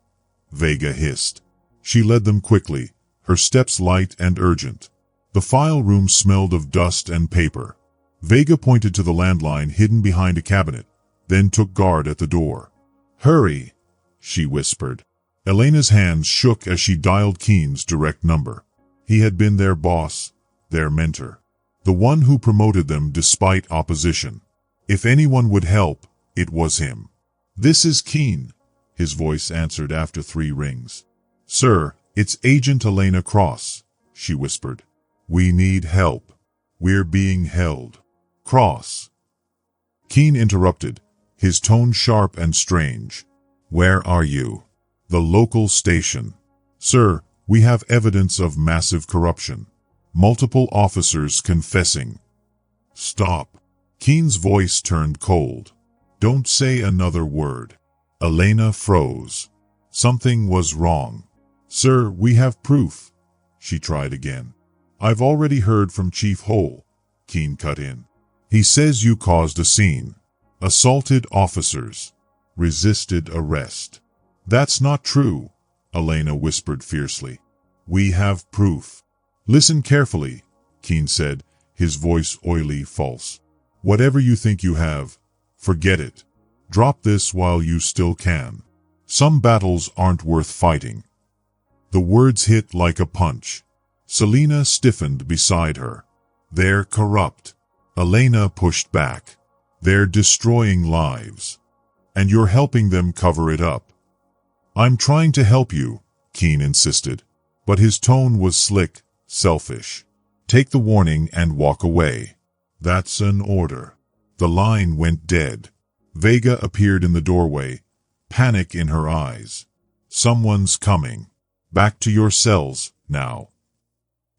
Vega hissed. She led them quickly, her steps light and urgent. The file room smelled of dust and paper. Vega pointed to the landline hidden behind a cabinet, then took guard at the door. "Hurry," she whispered. Elena's hands shook as she dialed Keen's direct number. He had been their boss, their mentor. The one who promoted them despite opposition. If anyone would help, it was him. "This is Keen," his voice answered after 3 rings. "Sir, it's Agent Elena Cross," she whispered. "We need help. We're being held." "Cross." Keen interrupted, his tone sharp and strange. "Where are you?" "The local station." "Sir, we have evidence of massive corruption. Multiple officers confessing." "Stop." Keen's voice turned cold. "Don't say another word." Elena froze. Something was wrong. "Sir, we have proof." She tried again. "I've already heard from Chief Hole," Keen cut in. "He says you caused a scene. Assaulted officers. Resisted arrest." "That's not true," Elena whispered fiercely. "We have proof." "Listen carefully," Keen said, his voice oily false. "Whatever you think you have, forget it. Drop this while you still can. Some battles aren't worth fighting." The words hit like a punch. Selena stiffened beside her. "They're corrupt." Elena pushed back. "They're destroying lives. And you're helping them cover it up." "I'm trying to help you," Keen insisted. But his tone was slick, selfish. "Take the warning and walk away." "That's an order." The line went dead. Vega appeared in the doorway, panic in her eyes. "Someone's coming. Back to your cells, now."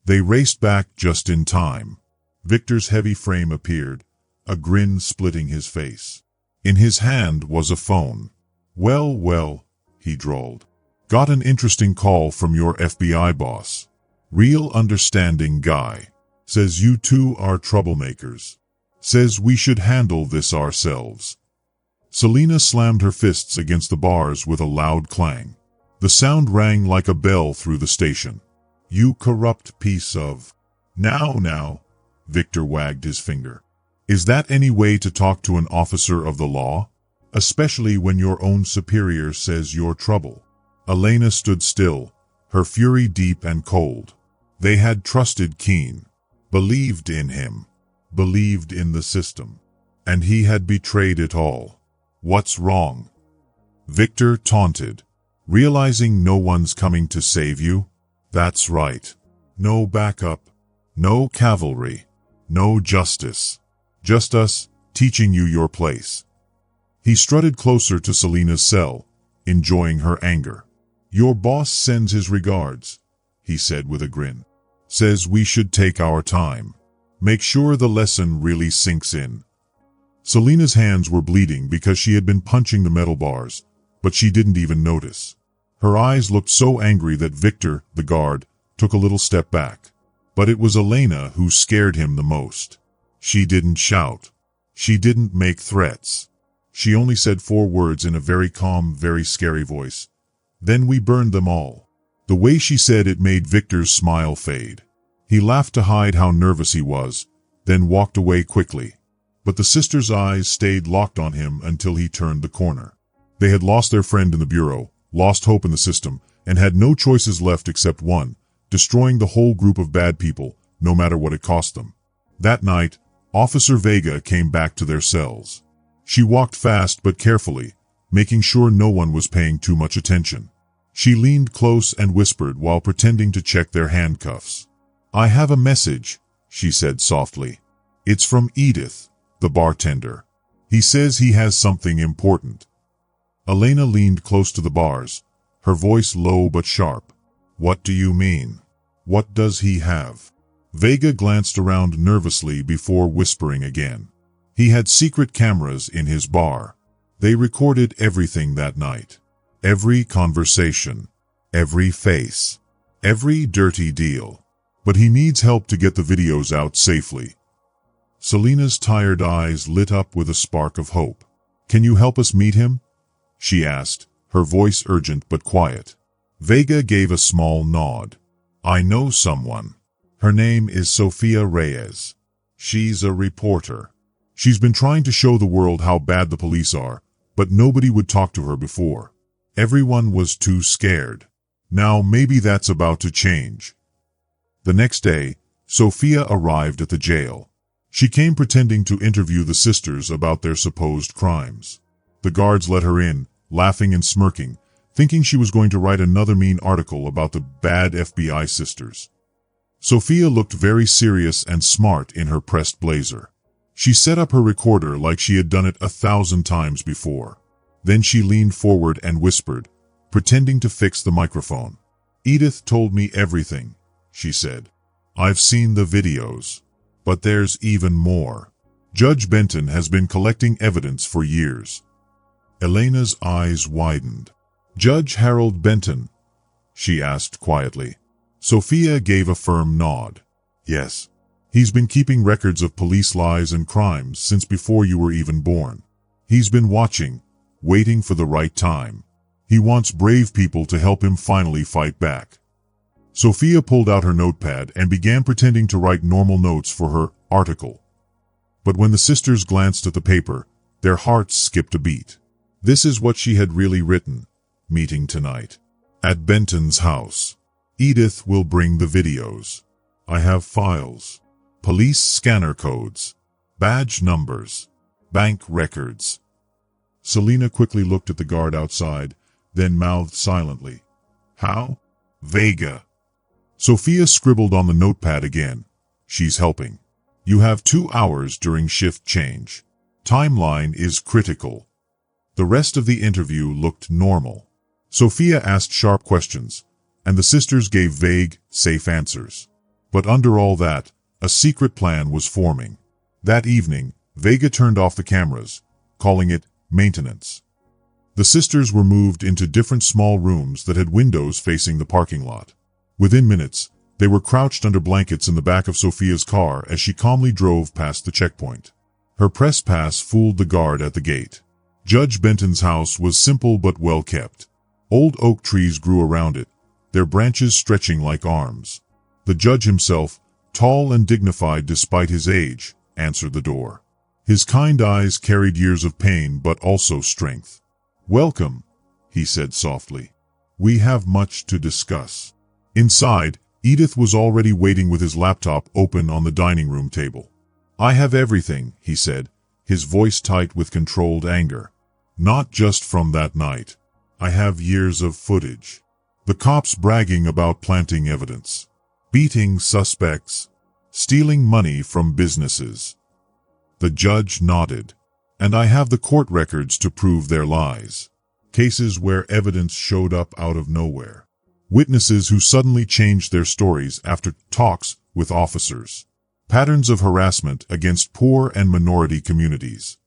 They raced back just in time. Victor's heavy frame appeared, a grin splitting his face. In his hand was a phone. Well, he drawled. "Got an interesting call from your FBI boss." Real understanding guy. Says you two are troublemakers. Says we should handle this ourselves. Selena slammed her fists against the bars with a loud clang. The sound rang like a bell through the station. You corrupt piece of... Now, Victor wagged his finger. Is that any way to talk to an officer of the law? Especially when your own superior says you're trouble. Elena stood still, her fury deep and cold. They had trusted Keene, believed in him, believed in the system. And he had betrayed it all. What's wrong? Victor taunted. Realizing no one's coming to save you? That's right. No backup, no cavalry, no justice. Just us, teaching you your place. He strutted closer to Selena's cell, enjoying her anger. Your boss sends his regards, he said with a grin. Says we should take our time. Make sure the lesson really sinks in. Selena's hands were bleeding because she had been punching the metal bars, but she didn't even notice. Her eyes looked so angry that Victor, the guard, took a little step back. But it was Elena who scared him the most. She didn't shout. She didn't make threats. She only said 4 words in a very calm, very scary voice. Then we burned them all. The way she said it made Victor's smile fade. He laughed to hide how nervous he was, then walked away quickly. But the sisters' eyes stayed locked on him until he turned the corner. They had lost their friend in the bureau, lost hope in the system, and had no choices left except one, destroying the whole group of bad people, no matter what it cost them. That night, Officer Vega came back to their cells. She walked fast but carefully, making sure no one was paying too much attention. She leaned close and whispered while pretending to check their handcuffs. I have a message, she said softly. It's from Edith, the bartender. He says he has something important. Elena leaned close to the bars, her voice low but sharp. What do you mean? What does he have? Vega glanced around nervously before whispering again. He had secret cameras in his bar. They recorded everything that night. Every conversation. Every face. Every dirty deal. But he needs help to get the videos out safely. Selena's tired eyes lit up with a spark of hope. Can you help us meet him? She asked, her voice urgent but quiet. Vega gave a small nod. I know someone. Her name is Sofia Reyes. She's a reporter. She's been trying to show the world how bad the police are, but nobody would talk to her before. Everyone was too scared. Now maybe that's about to change. The next day, Sofia arrived at the jail. She came pretending to interview the sisters about their supposed crimes. The guards let her in, laughing and smirking, thinking she was going to write another mean article about the bad FBI sisters. Sofia looked very serious and smart in her pressed blazer. She set up her recorder like she had done it 1,000 times before. Then she leaned forward and whispered, pretending to fix the microphone. Edith told me everything, she said. I've seen the videos. But there's even more. Judge Benton has been collecting evidence for years. Elena's eyes widened. Judge Harold Benton? She asked quietly. Sofia gave a firm nod. Yes. He's been keeping records of police lies and crimes since before you were even born. He's been watching, waiting for the right time. He wants brave people to help him finally fight back. Sofia pulled out her notepad and began pretending to write normal notes for her article. But when the sisters glanced at the paper, their hearts skipped a beat. This is what she had really written. Meeting tonight. At Benton's house. Edith will bring the videos. I have files. Police scanner codes. Badge numbers. Bank records. Selena quickly looked at the guard outside, then mouthed silently. How? Vega. Sofia scribbled on the notepad again. She's helping. You have 2 hours during shift change. Timeline is critical. The rest of the interview looked normal. Sofia asked sharp questions, and the sisters gave vague, safe answers. But under all that, a secret plan was forming. That evening, Vega turned off the cameras, calling it maintenance. The sisters were moved into different small rooms that had windows facing the parking lot. Within minutes, They were crouched under blankets in the back of Sophia's car as she calmly drove past the checkpoint. Her press pass fooled the guard at the gate. Judge Benton's house was simple but well kept. Old oak trees grew around it, their branches stretching like arms. The judge himself, tall and dignified despite his age, answered the door. His kind eyes carried years of pain but also strength. "Welcome," he said softly. "We have much to discuss." Inside, Edith was already waiting with his laptop open on the dining room table. "I have everything," he said, his voice tight with controlled anger. "Not just from that night. I have years of footage. The cops bragging about planting evidence, beating suspects, stealing money from businesses." The judge nodded. "And I have the court records to prove their lies. Cases where evidence showed up out of nowhere. Witnesses who suddenly changed their stories after talks with officers. Patterns of harassment against poor and minority communities."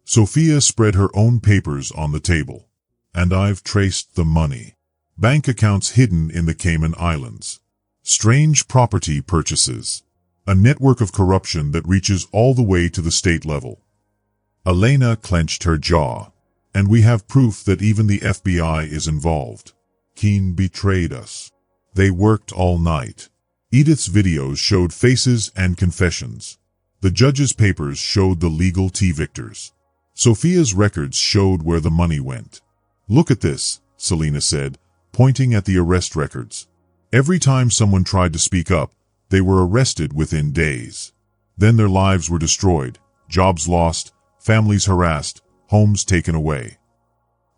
Sophia spread her own papers on the table. "And I've traced the money. Bank accounts hidden in the Cayman Islands. Strange property purchases. A network of corruption that reaches all the way to the state level." Elena clenched her jaw. "And we have proof that even the FBI is involved. Keene betrayed us. They worked all night." Edith's videos showed faces and confessions. The judge's papers showed the legal T-victors. Sophia's records showed where the money went. "Look at this," Selena said, pointing at the arrest records. "Every time someone tried to speak up, they were arrested within days. Then their lives were destroyed, jobs lost, families harassed, homes taken away."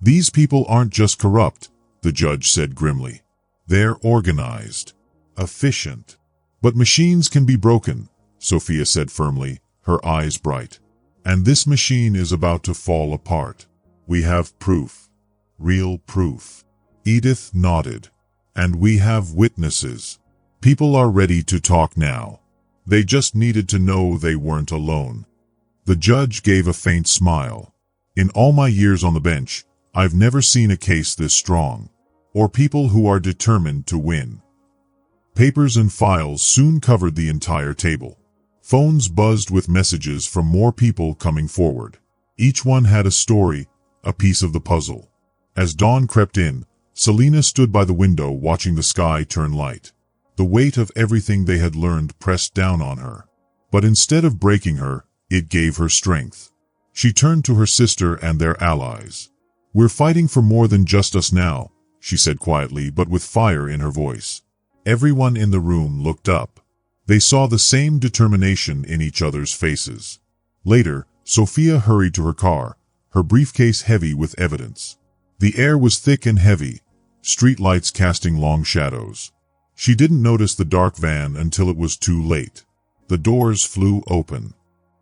"These people aren't just corrupt," the judge said grimly. "They're organized, efficient." "But machines can be broken," Sophia said firmly, her eyes bright. "And this machine is about to fall apart. We have proof. Real proof." Edith nodded. "And we have witnesses. People are ready to talk now. They just needed to know they weren't alone." The judge gave a faint smile. "In all my years on the bench, I've never seen a case this strong. Or people who are determined to win." Papers and files soon covered the entire table. Phones buzzed with messages from more people coming forward. Each one had a story, a piece of the puzzle. As dawn crept in, Selena stood by the window watching the sky turn light. The weight of everything they had learned pressed down on her. But instead of breaking her, it gave her strength. She turned to her sister and their allies. "We're fighting for more than just us now," she said quietly but with fire in her voice. Everyone in the room looked up. They saw the same determination in each other's faces. Later, Sophia hurried to her car, her briefcase heavy with evidence. The air was thick and heavy, street lights casting long shadows. She didn't notice the dark van until it was too late. The doors flew open.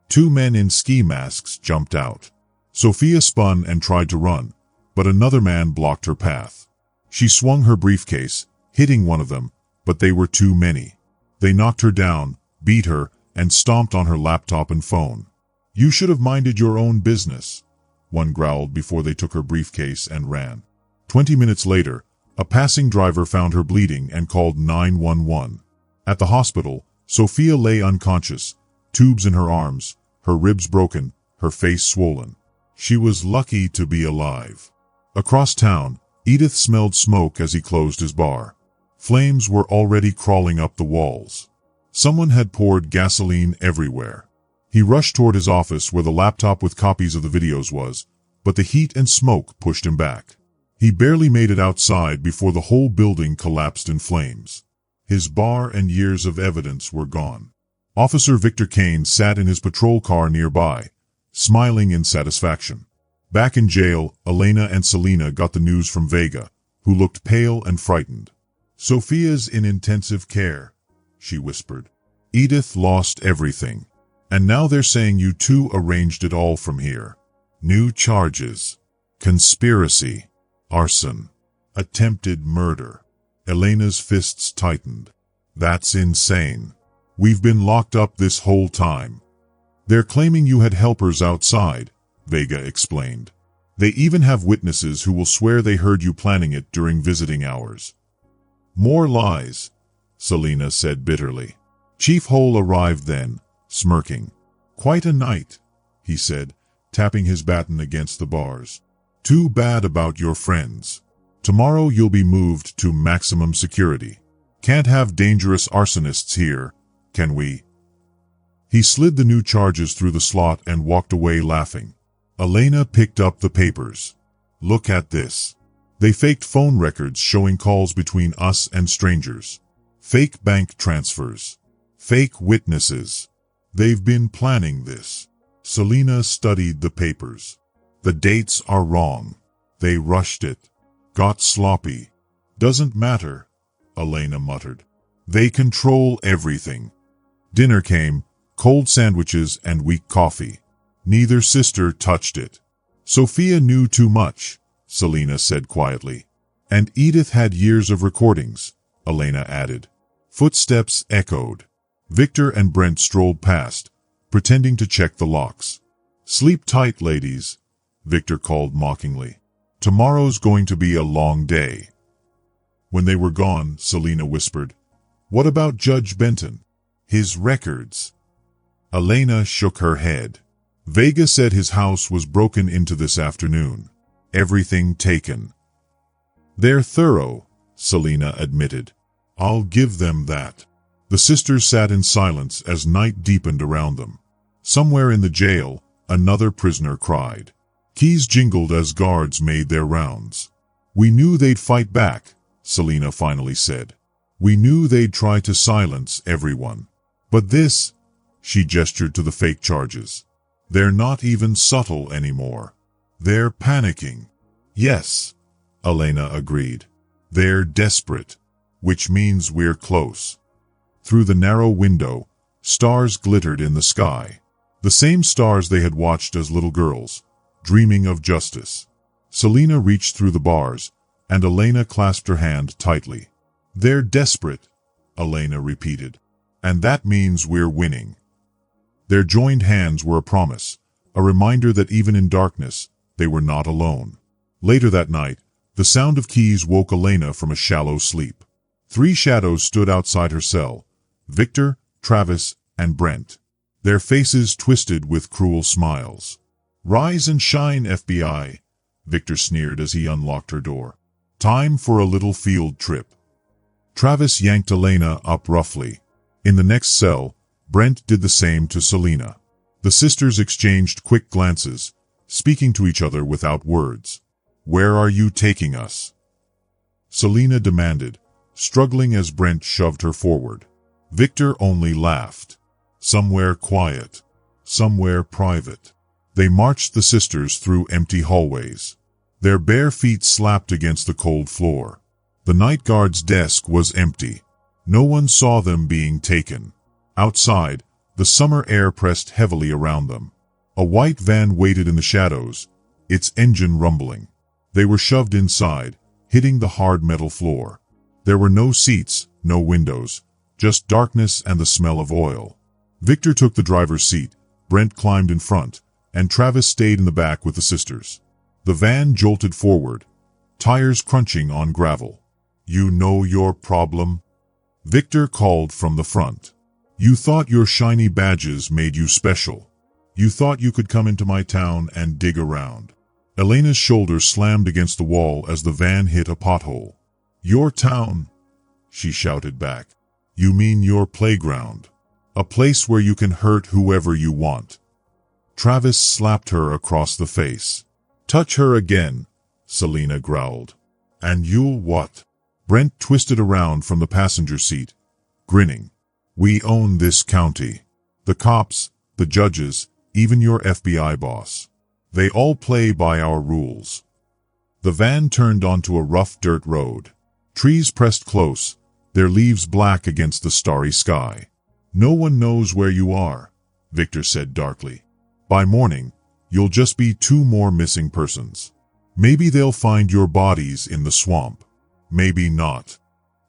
2 men in ski masks jumped out. Sophia spun and tried to run, but another man blocked her path. She swung her briefcase, hitting one of them, but they were too many. They knocked her down, beat her, and stomped on her laptop and phone. "You should have minded your own business," one growled before they took her briefcase and ran. 20 minutes later, a passing driver found her bleeding and called 911. At the hospital, Sophia lay unconscious, tubes in her arms, her ribs broken, her face swollen. She was lucky to be alive. Across town, Edith smelled smoke as he closed his bar. Flames were already crawling up the walls. Someone had poured gasoline everywhere. He rushed toward his office where the laptop with copies of the videos was, but the heat and smoke pushed him back. He barely made it outside before the whole building collapsed in flames. His bar and years of evidence were gone. Officer Victor Kane sat in his patrol car nearby, smiling in satisfaction. Back in jail, Elena and Selena got the news from Vega, who looked pale and frightened. "Sophia's in intensive care," she whispered. "Edith lost everything. And now they're saying you two arranged it all from here. New charges. Conspiracy. Arson. Attempted murder." Elena's fists tightened. "That's insane. We've been locked up this whole time." "They're claiming you had helpers outside," Vega explained. "They even have witnesses who will swear they heard you planning it during visiting hours." "More lies," Selina said bitterly. Chief Hole arrived then, smirking. Quite a night, he said, tapping his baton against the bars. Too bad about your friends. Tomorrow you'll be moved to maximum security. Can't have dangerous arsonists here, can we? He slid the new charges through the slot and walked away laughing. Elena picked up the papers. Look at this. They faked phone records showing calls between us and strangers. Fake bank transfers. Fake witnesses. They've been planning this. Selina studied the papers. The dates are wrong. They rushed it. Got sloppy. Doesn't matter, Elena muttered. They control everything. Dinner came, cold sandwiches and weak coffee. Neither sister touched it. Sophia knew too much, Selina said quietly. And Edith had years of recordings, Elena added. Footsteps echoed. Victor and Brent strolled past, pretending to check the locks. Sleep tight, ladies, Victor called mockingly. Tomorrow's going to be a long day. When they were gone, Selina whispered, What about Judge Benton? His records? Elena shook her head. Vega said his house was broken into this afternoon. Everything taken. They're thorough, Selina admitted. I'll give them that. The sisters sat in silence as night deepened around them. Somewhere in the jail, another prisoner cried. Keys jingled as guards made their rounds. We knew they'd fight back, Selina finally said. We knew they'd try to silence everyone. But this, she gestured to the fake charges. They're not even subtle anymore. They're panicking. Yes, Elena agreed. They're desperate, which means we're close. Through the narrow window, stars glittered in the sky. The same stars they had watched as little girls, dreaming of justice. Selina reached through the bars, and Elena clasped her hand tightly. They're desperate, Elena repeated. And that means we're winning. Their joined hands were a promise, a reminder that even in darkness, they were not alone. Later that night, the sound of keys woke Elena from a shallow sleep. 3 shadows stood outside her cell, Victor, Travis, and Brent. Their faces twisted with cruel smiles. Rise and shine, FBI, Victor sneered as he unlocked her door. Time for a little field trip. Travis yanked Elena up roughly. In the next cell, Brent did the same to Selina. The sisters exchanged quick glances, speaking to each other without words. Where are you taking us? Selina demanded, struggling as Brent shoved her forward. Victor only laughed. Somewhere quiet. Somewhere private. They marched the sisters through empty hallways. Their bare feet slapped against the cold floor. The night guard's desk was empty. No one saw them being taken. Outside, the summer air pressed heavily around them. A white van waited in the shadows, its engine rumbling. They were shoved inside, hitting the hard metal floor. There were no seats, no windows, just darkness and the smell of oil. Victor took the driver's seat, Brent climbed in front, and Travis stayed in the back with the sisters. The van jolted forward, tires crunching on gravel. You know your problem? Victor called from the front. You thought your shiny badges made you special. You thought you could come into my town and dig around. Elena's shoulder slammed against the wall as the van hit a pothole. Your town, she shouted back. You mean your playground. A place where you can hurt whoever you want. Travis slapped her across the face. Touch her again, Selina growled. And you'll what? Brent twisted around from the passenger seat, grinning. We own this county. The cops, the judges, even your FBI boss. They all play by our rules. The van turned onto a rough dirt road. Trees pressed close, their leaves black against the starry sky. No one knows where you are, Victor said darkly. By morning, you'll just be 2 more missing persons. Maybe they'll find your bodies in the swamp. Maybe not.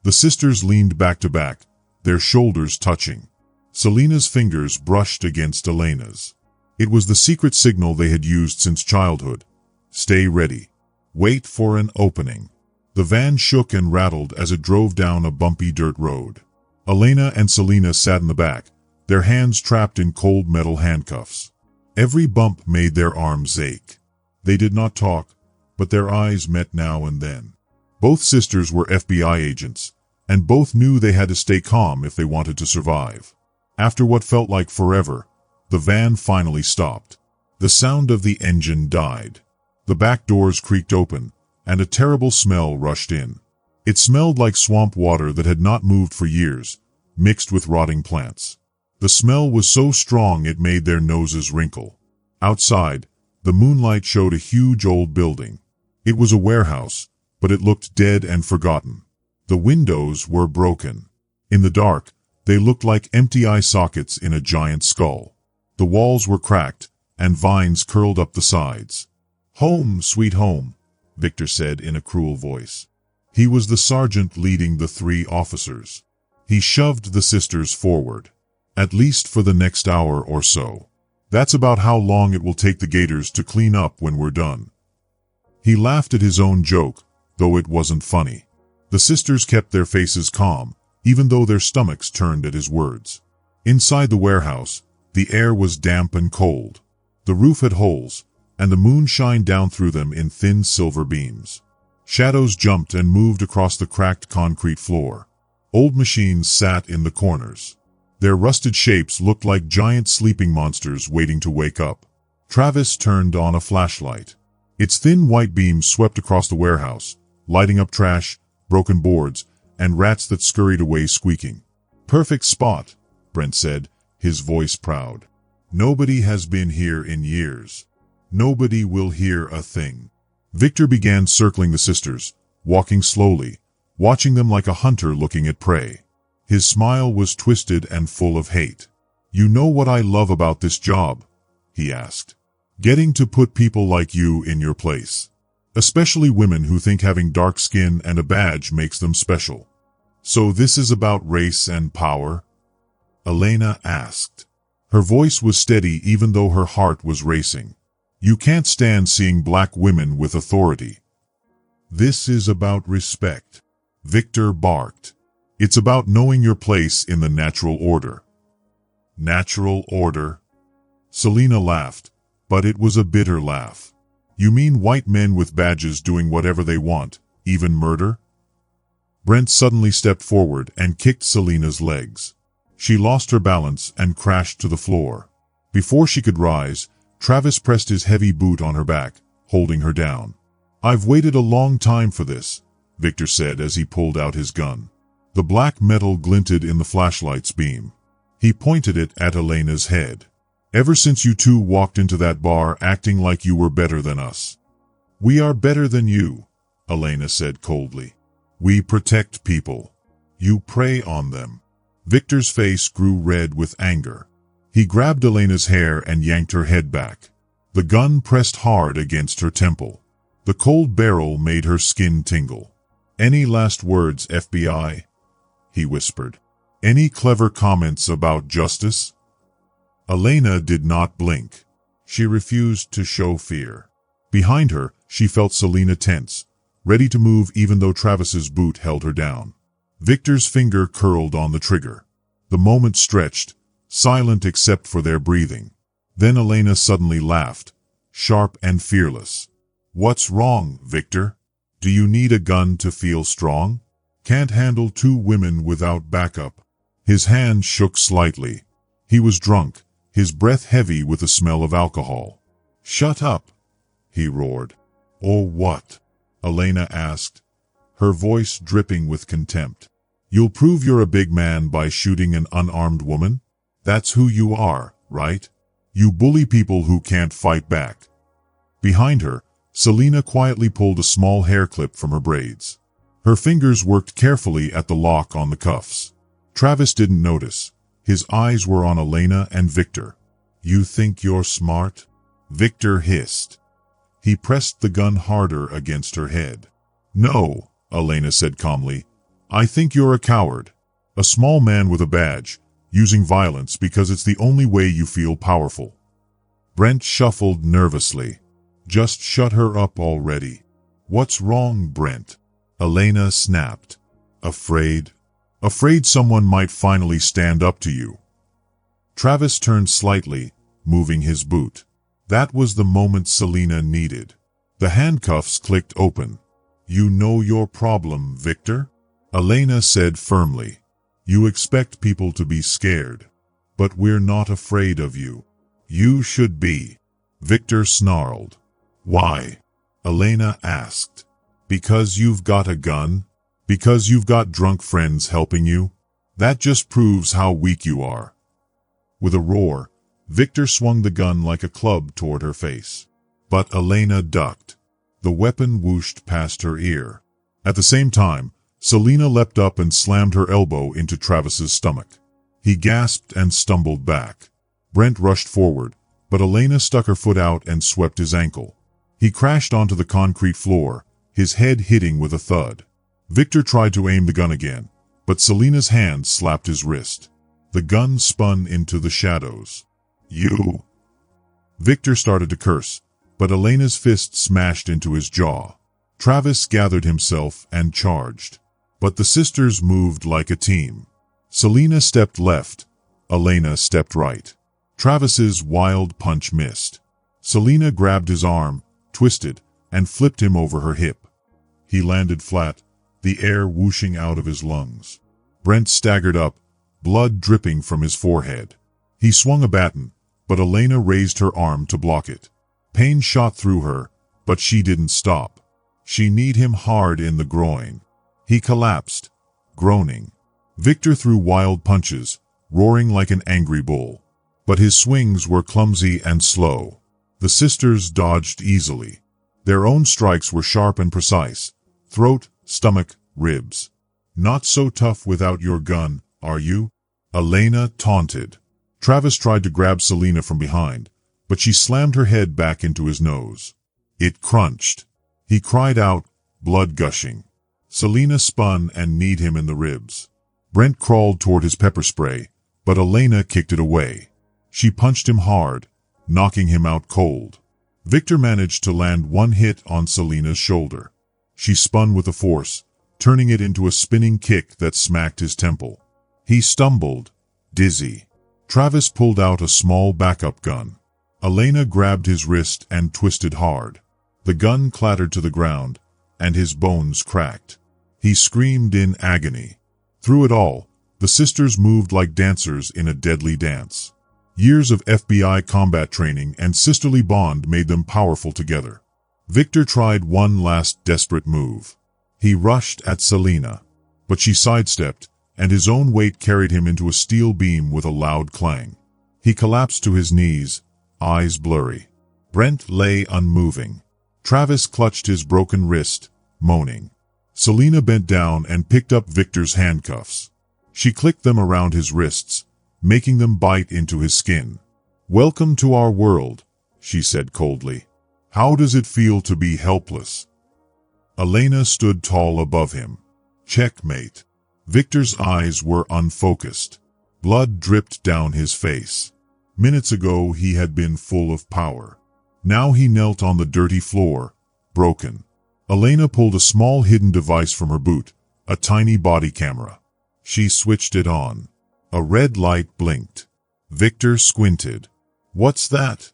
The sisters leaned back to back, their shoulders touching. Selina's fingers brushed against Elena's. It was the secret signal they had used since childhood. Stay ready. Wait for an opening. The van shook and rattled as it drove down a bumpy dirt road. Elena and Selena sat in the back, their hands trapped in cold metal handcuffs. Every bump made their arms ache. They did not talk, but their eyes met now and then. Both sisters were FBI agents, and both knew they had to stay calm if they wanted to survive. After what felt like forever, the van finally stopped. The sound of the engine died. The back doors creaked open, and a terrible smell rushed in. It smelled like swamp water that had not moved for years, mixed with rotting plants. The smell was so strong it made their noses wrinkle. Outside, the moonlight showed a huge old building. It was a warehouse, but it looked dead and forgotten. The windows were broken. In the dark, they looked like empty eye sockets in a giant skull. The walls were cracked, and vines curled up the sides. "Home, sweet home," Victor said in a cruel voice. He was the sergeant leading the 3 officers. He shoved the sisters forward. "At least for the next hour or so. That's about how long it will take the Gators to clean up when we're done." He laughed at his own joke, though it wasn't funny. The sisters kept their faces calm, even though their stomachs turned at his words. Inside the warehouse, the air was damp and cold. The roof had holes, and the moon shined down through them in thin silver beams. Shadows jumped and moved across the cracked concrete floor. Old machines sat in the corners. Their rusted shapes looked like giant sleeping monsters waiting to wake up. Travis turned on a flashlight. Its thin white beam swept across the warehouse, lighting up trash, broken boards, and rats that scurried away squeaking. "Perfect spot," Brent said, his voice proud. "Nobody has been here in years. Nobody will hear a thing." Victor began circling the sisters, walking slowly, watching them like a hunter looking at prey. His smile was twisted and full of hate. "You know what I love about this job?" he asked. "Getting to put people like you in your place. Especially women who think having dark skin and a badge makes them special." "So this is about race and power?" Elena asked. Her voice was steady even though her heart was racing. "You can't stand seeing black women with authority." "This is about respect," Victor barked. "It's about knowing your place in the natural order." "Natural order?" Selena laughed, but it was a bitter laugh. "You mean white men with badges doing whatever they want, even murder?" Brent suddenly stepped forward and kicked Selena's legs. She lost her balance and crashed to the floor. Before she could rise, Travis pressed his heavy boot on her back, holding her down. "I've waited a long time for this," Victor said as he pulled out his gun. The black metal glinted in the flashlight's beam. He pointed it at Elena's head. "Ever since you two walked into that bar acting like you were better than us." "We are better than you," Elena said coldly. "We protect people. You prey on them." Victor's face grew red with anger. He grabbed Elena's hair and yanked her head back. The gun pressed hard against her temple. The cold barrel made her skin tingle. "Any last words, FBI?" he whispered. "Any clever comments about justice?" Elena did not blink. She refused to show fear. Behind her, she felt Selena tense, ready to move even though Travis's boot held her down. Victor's finger curled on the trigger. The moment stretched, silent except for their breathing. Then Elena suddenly laughed, sharp and fearless. "What's wrong, Victor? Do you need a gun to feel strong? Can't handle 2 women without backup?" His hand shook slightly. He was drunk, his breath heavy with the smell of alcohol. "Shut up," he roared. "Or what?" Elena asked, her voice dripping with contempt. "You'll prove you're a big man by shooting an unarmed woman? That's who you are, right? You bully people who can't fight back." Behind her, Selena quietly pulled a small hair clip from her braids. Her fingers worked carefully at the lock on the cuffs. Travis didn't notice. His eyes were on Elena and Victor. "You think you're smart?" Victor hissed. He pressed the gun harder against her head. "No," Elena said calmly. "I think you're a coward. A small man with a badge, using violence because it's the only way you feel powerful." Brent shuffled nervously. "Just shut her up already." "What's wrong, Brent?" Elena snapped. "Afraid?" Afraid someone might finally stand up to you. Travis turned slightly, moving his boot. That was the moment Selena needed. The handcuffs clicked open. You know your problem, Victor? Elena said firmly. You expect people to be scared. But we're not afraid of you. You should be. Victor snarled. Why? Elena asked. Because you've got a gun? Because you've got drunk friends helping you? That just proves how weak you are. With a roar, Victor swung the gun like a club toward her face. But Elena ducked. The weapon whooshed past her ear. At the same time, Selena leapt up and slammed her elbow into Travis's stomach. He gasped and stumbled back. Brent rushed forward, but Elena stuck her foot out and swept his ankle. He crashed onto the concrete floor, his head hitting with a thud. Victor tried to aim the gun again, but Selena's hand slapped his wrist. The gun spun into the shadows. You! Victor started to curse, but Elena's fist smashed into his jaw. Travis gathered himself and charged. But the sisters moved like a team. Selena stepped left, Elena stepped right. Travis's wild punch missed. Selena grabbed his arm, twisted, and flipped him over her hip. He landed flat, the air whooshing out of his lungs. Brent staggered up, blood dripping from his forehead. He swung a baton, but Elena raised her arm to block it. Pain shot through her, but she didn't stop. She kneed him hard in the groin. He collapsed, groaning. Victor threw wild punches, roaring like an angry bull. But his swings were clumsy and slow. The sisters dodged easily. Their own strikes were sharp and precise. Throat, stomach, ribs. Not so tough without your gun, are you? Elena taunted. Travis tried to grab Selena from behind, but she slammed her head back into his nose. It crunched. He cried out, blood gushing. Selena spun and kneed him in the ribs. Brent crawled toward his pepper spray, but Elena kicked it away. She punched him hard, knocking him out cold. Victor managed to land one hit on Selena's shoulder. She spun with a force, turning it into a spinning kick that smacked his temple. He stumbled, dizzy. Travis pulled out a small backup gun. Elena grabbed his wrist and twisted hard. The gun clattered to the ground, and his bones cracked. He screamed in agony. Through it all, the sisters moved like dancers in a deadly dance. Years of FBI combat training and sisterly bond made them powerful together. Victor tried one last desperate move. He rushed at Selena, but she sidestepped, and his own weight carried him into a steel beam with a loud clang. He collapsed to his knees, eyes blurry. Brent lay unmoving. Travis clutched his broken wrist, moaning. Selena bent down and picked up Victor's handcuffs. She clicked them around his wrists, making them bite into his skin. Welcome to our world, she said coldly. How does it feel to be helpless? Elena stood tall above him. Checkmate. Victor's eyes were unfocused. Blood dripped down his face. Minutes ago he had been full of power. Now he knelt on the dirty floor, broken. Elena pulled a small hidden device from her boot, a tiny body camera. She switched it on. A red light blinked. Victor squinted. What's that?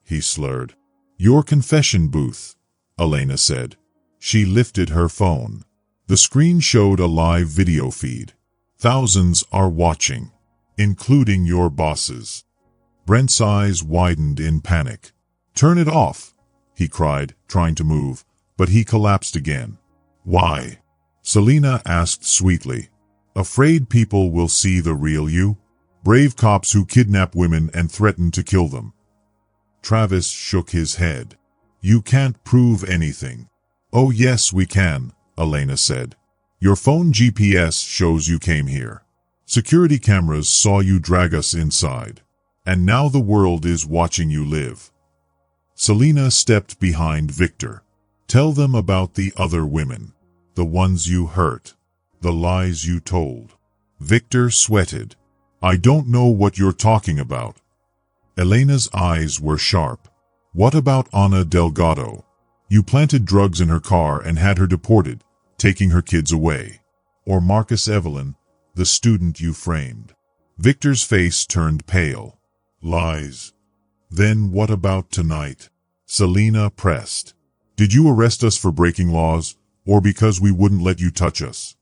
He slurred. Your confession booth, Elena said. She lifted her phone. The screen showed a live video feed. Thousands are watching, including your bosses. Brent's eyes widened in panic. Turn it off, he cried, trying to move, but he collapsed again. Why? Selena asked sweetly. Afraid people will see the real you? Brave cops who kidnap women and threaten to kill them. Travis shook his head. You can't prove anything. Oh yes we can, Elena said. Your phone GPS shows you came here. Security cameras saw you drag us inside. And now the world is watching you live. Selena stepped behind Victor. Tell them about the other women. The ones you hurt. The lies you told. Victor sweated. I don't know what you're talking about. Elena's eyes were sharp. What about Ana Delgado? You planted drugs in her car and had her deported, taking her kids away. Or Marcus Evelyn, The student you framed. Victor's face turned pale. Lies. Then what about tonight? Selena pressed. Did you arrest us for breaking laws, or because we wouldn't let you touch us?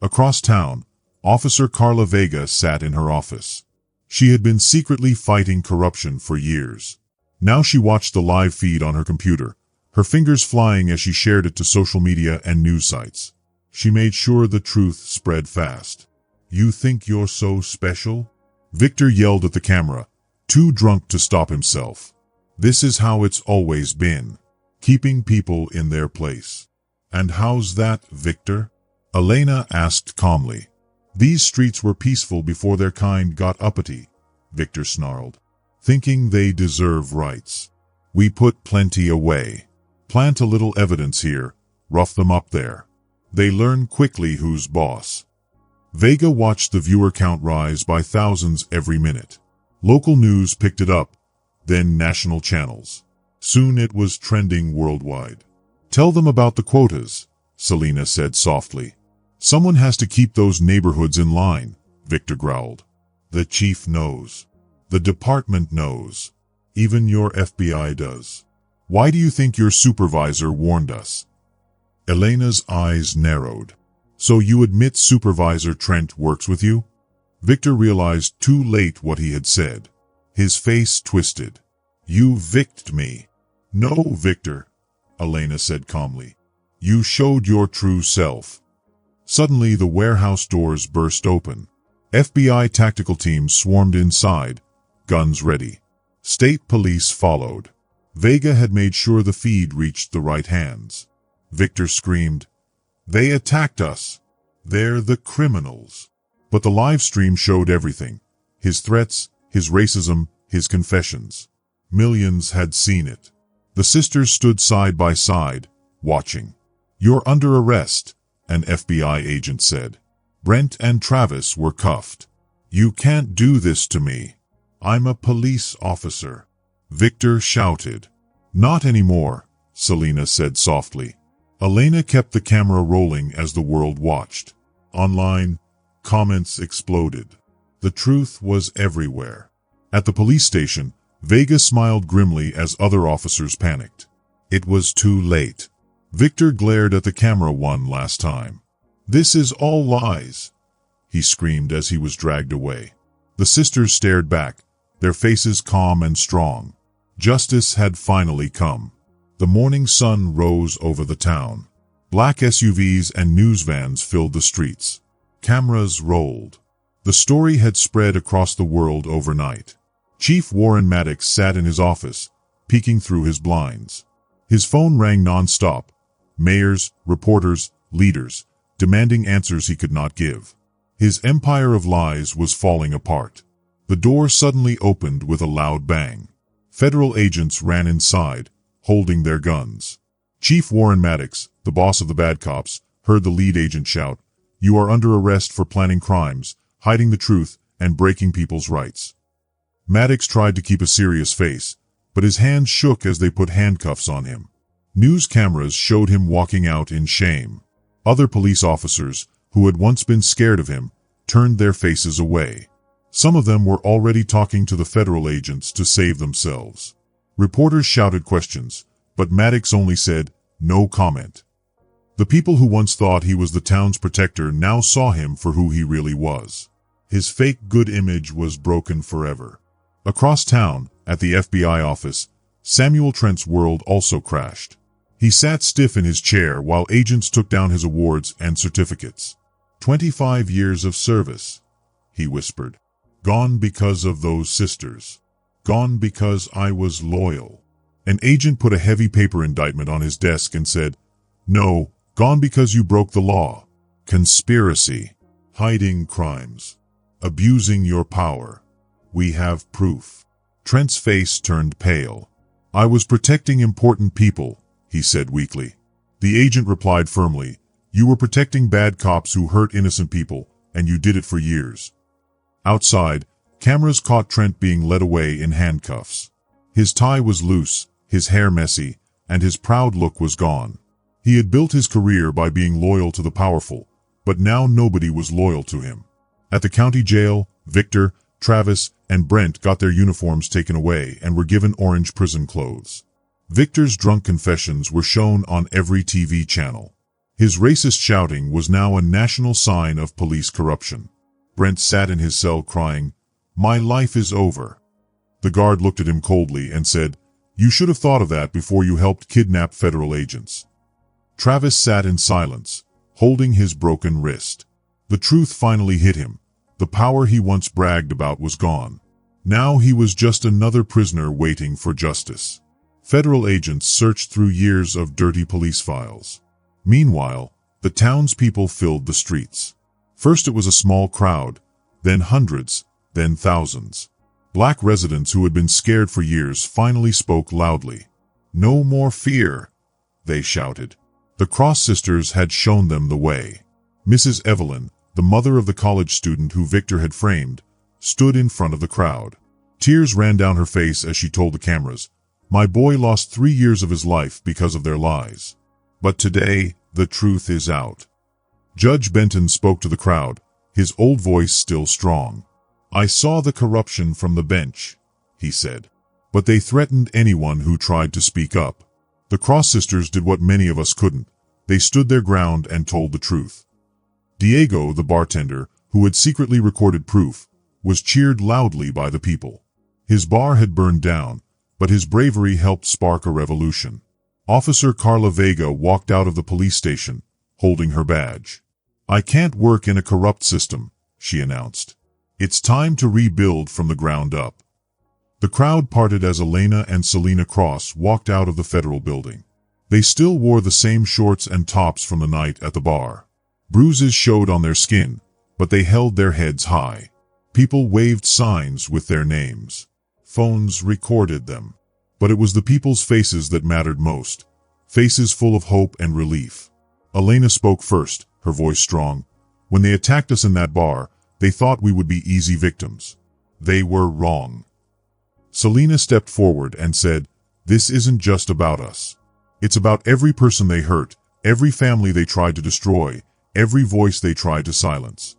Across town, Officer Carla Vega sat in her office. She had been secretly fighting corruption for years. Now she watched the live feed on her computer, her fingers flying as she shared it to social media and news sites. She made sure the truth spread fast. You think you're so special? Victor yelled at the camera, too drunk to stop himself. This is how it's always been. Keeping people in their place. And how's that, Victor? Elena asked calmly. These streets were peaceful before their kind got uppity, Victor snarled. Thinking they deserve rights. We put plenty away. Plant a little evidence here, rough them up there. They learn quickly who's boss. Vega watched the viewer count rise by thousands every minute. Local news picked it up, then national channels. Soon it was trending worldwide. Tell them about the quotas, Selena said softly. Someone has to keep those neighborhoods in line, Victor growled. The chief knows. The department knows. Even your FBI does. Why do you think your supervisor warned us? Elena's eyes narrowed. So you admit Supervisor Trent works with you? Victor realized too late what he had said. His face twisted. You victed me. No, Victor, Elena said calmly. You showed your true self. Suddenly the warehouse doors burst open. FBI tactical teams swarmed inside, guns ready. State police followed. Vega had made sure the feed reached the right hands. Victor screamed, They attacked us. They're the criminals. But the live stream showed everything. His threats, his racism, his confessions. Millions had seen it. The sisters stood side by side, watching. You're under arrest, an FBI agent said. Brent and Travis were cuffed. You can't do this to me. I'm a police officer. Victor shouted. Not anymore, Selena said softly. Elena kept the camera rolling as the world watched. Online, comments exploded. The truth was everywhere. At the police station, Vega smiled grimly as other officers panicked. It was too late. Victor glared at the camera one last time. This is all lies, he screamed as he was dragged away. The sisters stared back, their faces calm and strong. Justice had finally come. The morning sun rose over the town. Black SUVs and news vans filled the streets. Cameras rolled. The story had spread across the world overnight. Chief Warren Maddox sat in his office, peeking through his blinds. His phone rang non-stop. Mayors, reporters, leaders, demanding answers he could not give. His empire of lies was falling apart. The door suddenly opened with a loud bang. Federal agents ran inside, holding their guns. Chief Warren Maddox, the boss of the bad cops, heard the lead agent shout, You are under arrest for planning crimes, hiding the truth, and breaking people's rights. Maddox tried to keep a serious face, but his hands shook as they put handcuffs on him. News cameras showed him walking out in shame. Other police officers, who had once been scared of him, turned their faces away. Some of them were already talking to the federal agents to save themselves. Reporters shouted questions, but Maddox only said, no comment. The people who once thought he was the town's protector now saw him for who he really was. His fake good image was broken forever. Across town, at the FBI office, Samuel Trent's world also crashed. He sat stiff in his chair while agents took down his awards and certificates. 25 years of service, he whispered. Gone because of those sisters. Gone because I was loyal. An agent put a heavy paper indictment on his desk and said, No, gone because you broke the law. Conspiracy. Hiding crimes. Abusing your power. We have proof. Trent's face turned pale. I was protecting important people, he said weakly. The agent replied firmly, You were protecting bad cops who hurt innocent people, and you did it for years. Outside, cameras caught Trent being led away in handcuffs. His tie was loose, his hair messy, and his proud look was gone. He had built his career by being loyal to the powerful, but now nobody was loyal to him. At the county jail, Victor, Travis, and Brent got their uniforms taken away and were given orange prison clothes. Victor's drunk confessions were shown on every TV channel. His racist shouting was now a national sign of police corruption. Brent sat in his cell crying, "My life is over." The guard looked at him coldly and said, "You should have thought of that before you helped kidnap federal agents." Travis sat in silence, holding his broken wrist. The truth finally hit him. The power he once bragged about was gone. Now he was just another prisoner waiting for justice. Federal agents searched through years of dirty police files. Meanwhile, the townspeople filled the streets. First it was a small crowd, then hundreds, then thousands. Black residents who had been scared for years finally spoke loudly. "No more fear," they shouted. The Cross Sisters had shown them the way. Mrs. Evelyn, the mother of the college student who Victor had framed, stood in front of the crowd. Tears ran down her face as she told the cameras, "My boy lost 3 years of his life because of their lies. But today, the truth is out." Judge Benton spoke to the crowd, his old voice still strong. "I saw the corruption from the bench," he said. "But they threatened anyone who tried to speak up." The Cross Sisters did what many of us couldn't. They stood their ground and told the truth. Diego, the bartender, who had secretly recorded proof, was cheered loudly by the people. His bar had burned down, but his bravery helped spark a revolution. Officer Carla Vega walked out of the police station, holding her badge. "I can't work in a corrupt system," she announced. "It's time to rebuild from the ground up." The crowd parted as Elena and Selena Cross walked out of the federal building. They still wore the same shorts and tops from the night at the bar. Bruises showed on their skin, but they held their heads high. People waved signs with their names. Phones recorded them. But it was the people's faces that mattered most. Faces full of hope and relief. Elena spoke first, her voice strong. "When they attacked us in that bar, they thought we would be easy victims. They were wrong." Selena stepped forward and said, "This isn't just about us. It's about every person they hurt, every family they tried to destroy, every voice they tried to silence."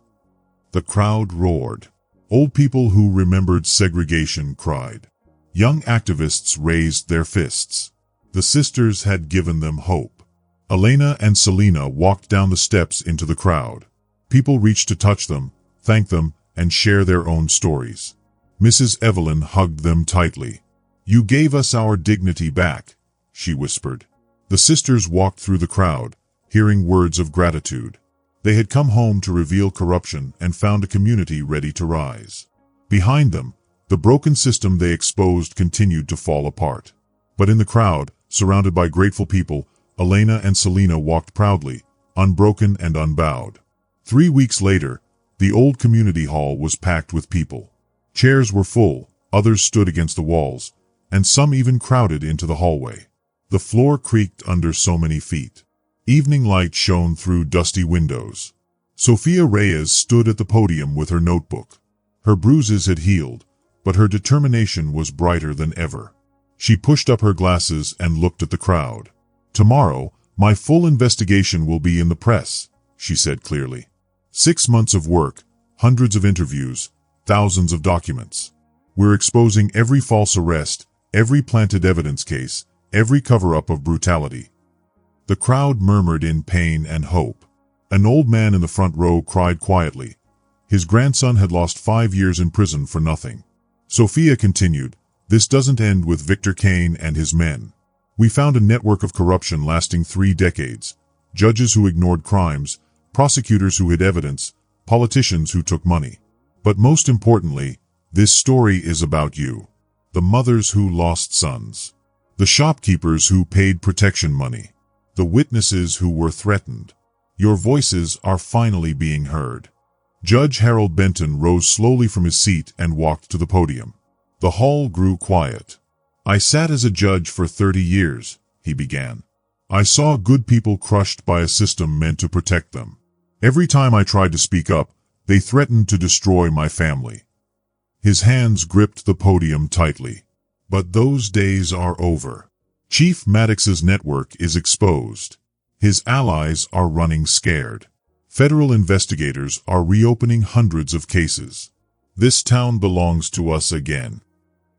The crowd roared. Old people who remembered segregation cried. Young activists raised their fists. The sisters had given them hope. Elena and Selena walked down the steps into the crowd. People reached to touch them, thank them, and share their own stories. Mrs. Evelyn hugged them tightly. "You gave us our dignity back," she whispered. The sisters walked through the crowd, hearing words of gratitude. They had come home to reveal corruption and found a community ready to rise. Behind them, the broken system they exposed continued to fall apart. But in the crowd, surrounded by grateful people, Elena and Selena walked proudly, unbroken and unbowed. 3 weeks later, the old community hall was packed with people. Chairs were full, others stood against the walls, and some even crowded into the hallway. The floor creaked under so many feet. Evening light shone through dusty windows. Sofia Reyes stood at the podium with her notebook. Her bruises had healed, but her determination was brighter than ever. She pushed up her glasses and looked at the crowd. "Tomorrow, my full investigation will be in the press," she said clearly. 6 months of work, hundreds of interviews, thousands of documents. We're exposing every false arrest, every planted evidence case, every cover-up of brutality. The crowd murmured in pain and hope. An old man in the front row cried quietly. His grandson had lost 5 years in prison for nothing. Sophia continued, "This doesn't end with Victor Kane and his men. We found a network of corruption lasting 3 decades. Judges who ignored crimes, prosecutors who hid evidence, politicians who took money. But most importantly, this story is about you. The mothers who lost sons. The shopkeepers who paid protection money. The witnesses who were threatened. Your voices are finally being heard." Judge Harold Benton rose slowly from his seat and walked to the podium. The hall grew quiet. "I sat as a judge for 30 years, he began. "I saw good people crushed by a system meant to protect them. Every time I tried to speak up, they threatened to destroy my family." His hands gripped the podium tightly. But those days are over. Chief Maddox's network is exposed. His allies are running scared. Federal investigators are reopening hundreds of cases. This town belongs to us again.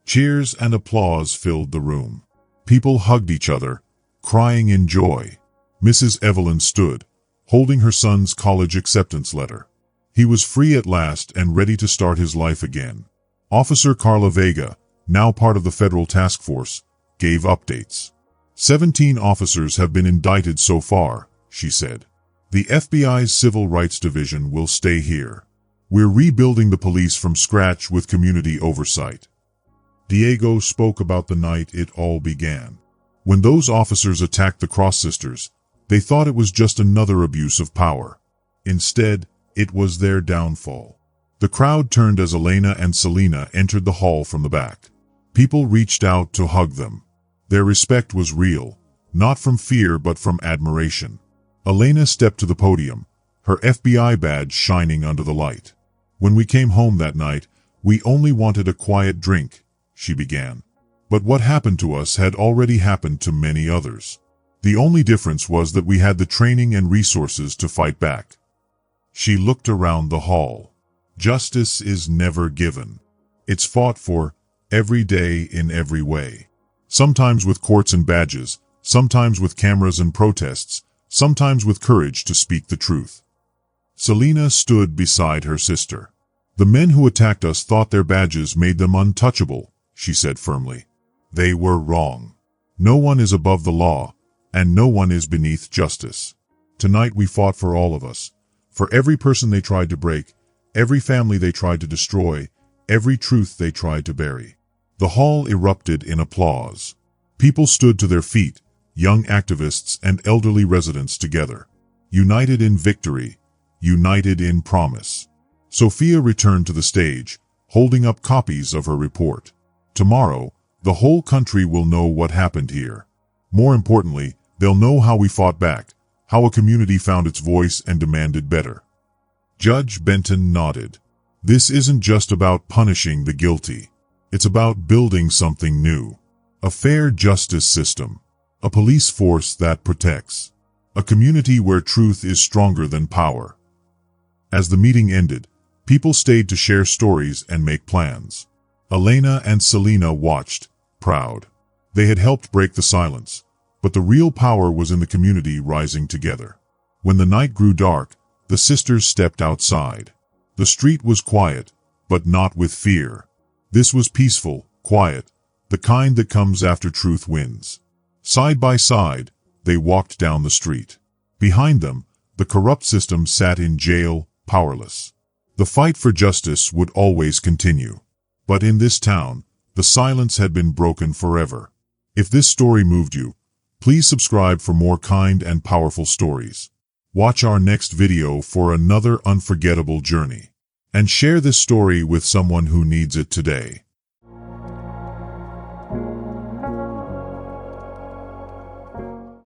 Cheers and applause filled the room. People hugged each other, crying in joy. Mrs. Evelyn stood, holding her son's college acceptance letter. He was free at last and ready to start his life again. Officer Carla Vega, now part of the federal task force, gave updates. 17 officers have been indicted so far, she said. The FBI's Civil Rights Division will stay here. We're rebuilding the police from scratch with community oversight. Diego spoke about the night it all began. When those officers attacked the Cross Sisters, they thought it was just another abuse of power. Instead, it was their downfall. The crowd turned as Elena and Selena entered the hall from the back. People reached out to hug them. Their respect was real, not from fear but from admiration. Elena stepped to the podium, her FBI badge shining under the light. When we came home that night, we only wanted a quiet drink, she began. But what happened to us had already happened to many others. The only difference was that we had the training and resources to fight back. She looked around the hall. Justice is never given. It's fought for, every day in every way. Sometimes with courts and badges, sometimes with cameras and protests, sometimes with courage to speak the truth. Selena stood beside her sister. The men who attacked us thought their badges made them untouchable, she said firmly. They were wrong. No one is above the law, and no one is beneath justice. Tonight we fought for all of us. For every person they tried to break, every family they tried to destroy, every truth they tried to bury. The hall erupted in applause. People stood to their feet, young activists and elderly residents together. United in victory, united in promise. Sophia returned to the stage, holding up copies of her report. Tomorrow, the whole country will know what happened here. More importantly, they'll know how we fought back, how a community found its voice and demanded better. Judge Benton nodded. This isn't just about punishing the guilty. It's about building something new. A fair justice system. A police force that protects. A community where truth is stronger than power. As the meeting ended, people stayed to share stories and make plans. Elena and Selena watched, proud. They had helped break the silence, but the real power was in the community rising together. When the night grew dark, the sisters stepped outside. The street was quiet, but not with fear. This was peaceful, quiet, the kind that comes after truth wins. Side by side, they walked down the street. Behind them, the corrupt system sat in jail, powerless. The fight for justice would always continue. But in this town, the silence had been broken forever. If this story moved you, please subscribe for more kind and powerful stories. Watch our next video for another unforgettable journey. And share this story with someone who needs it today.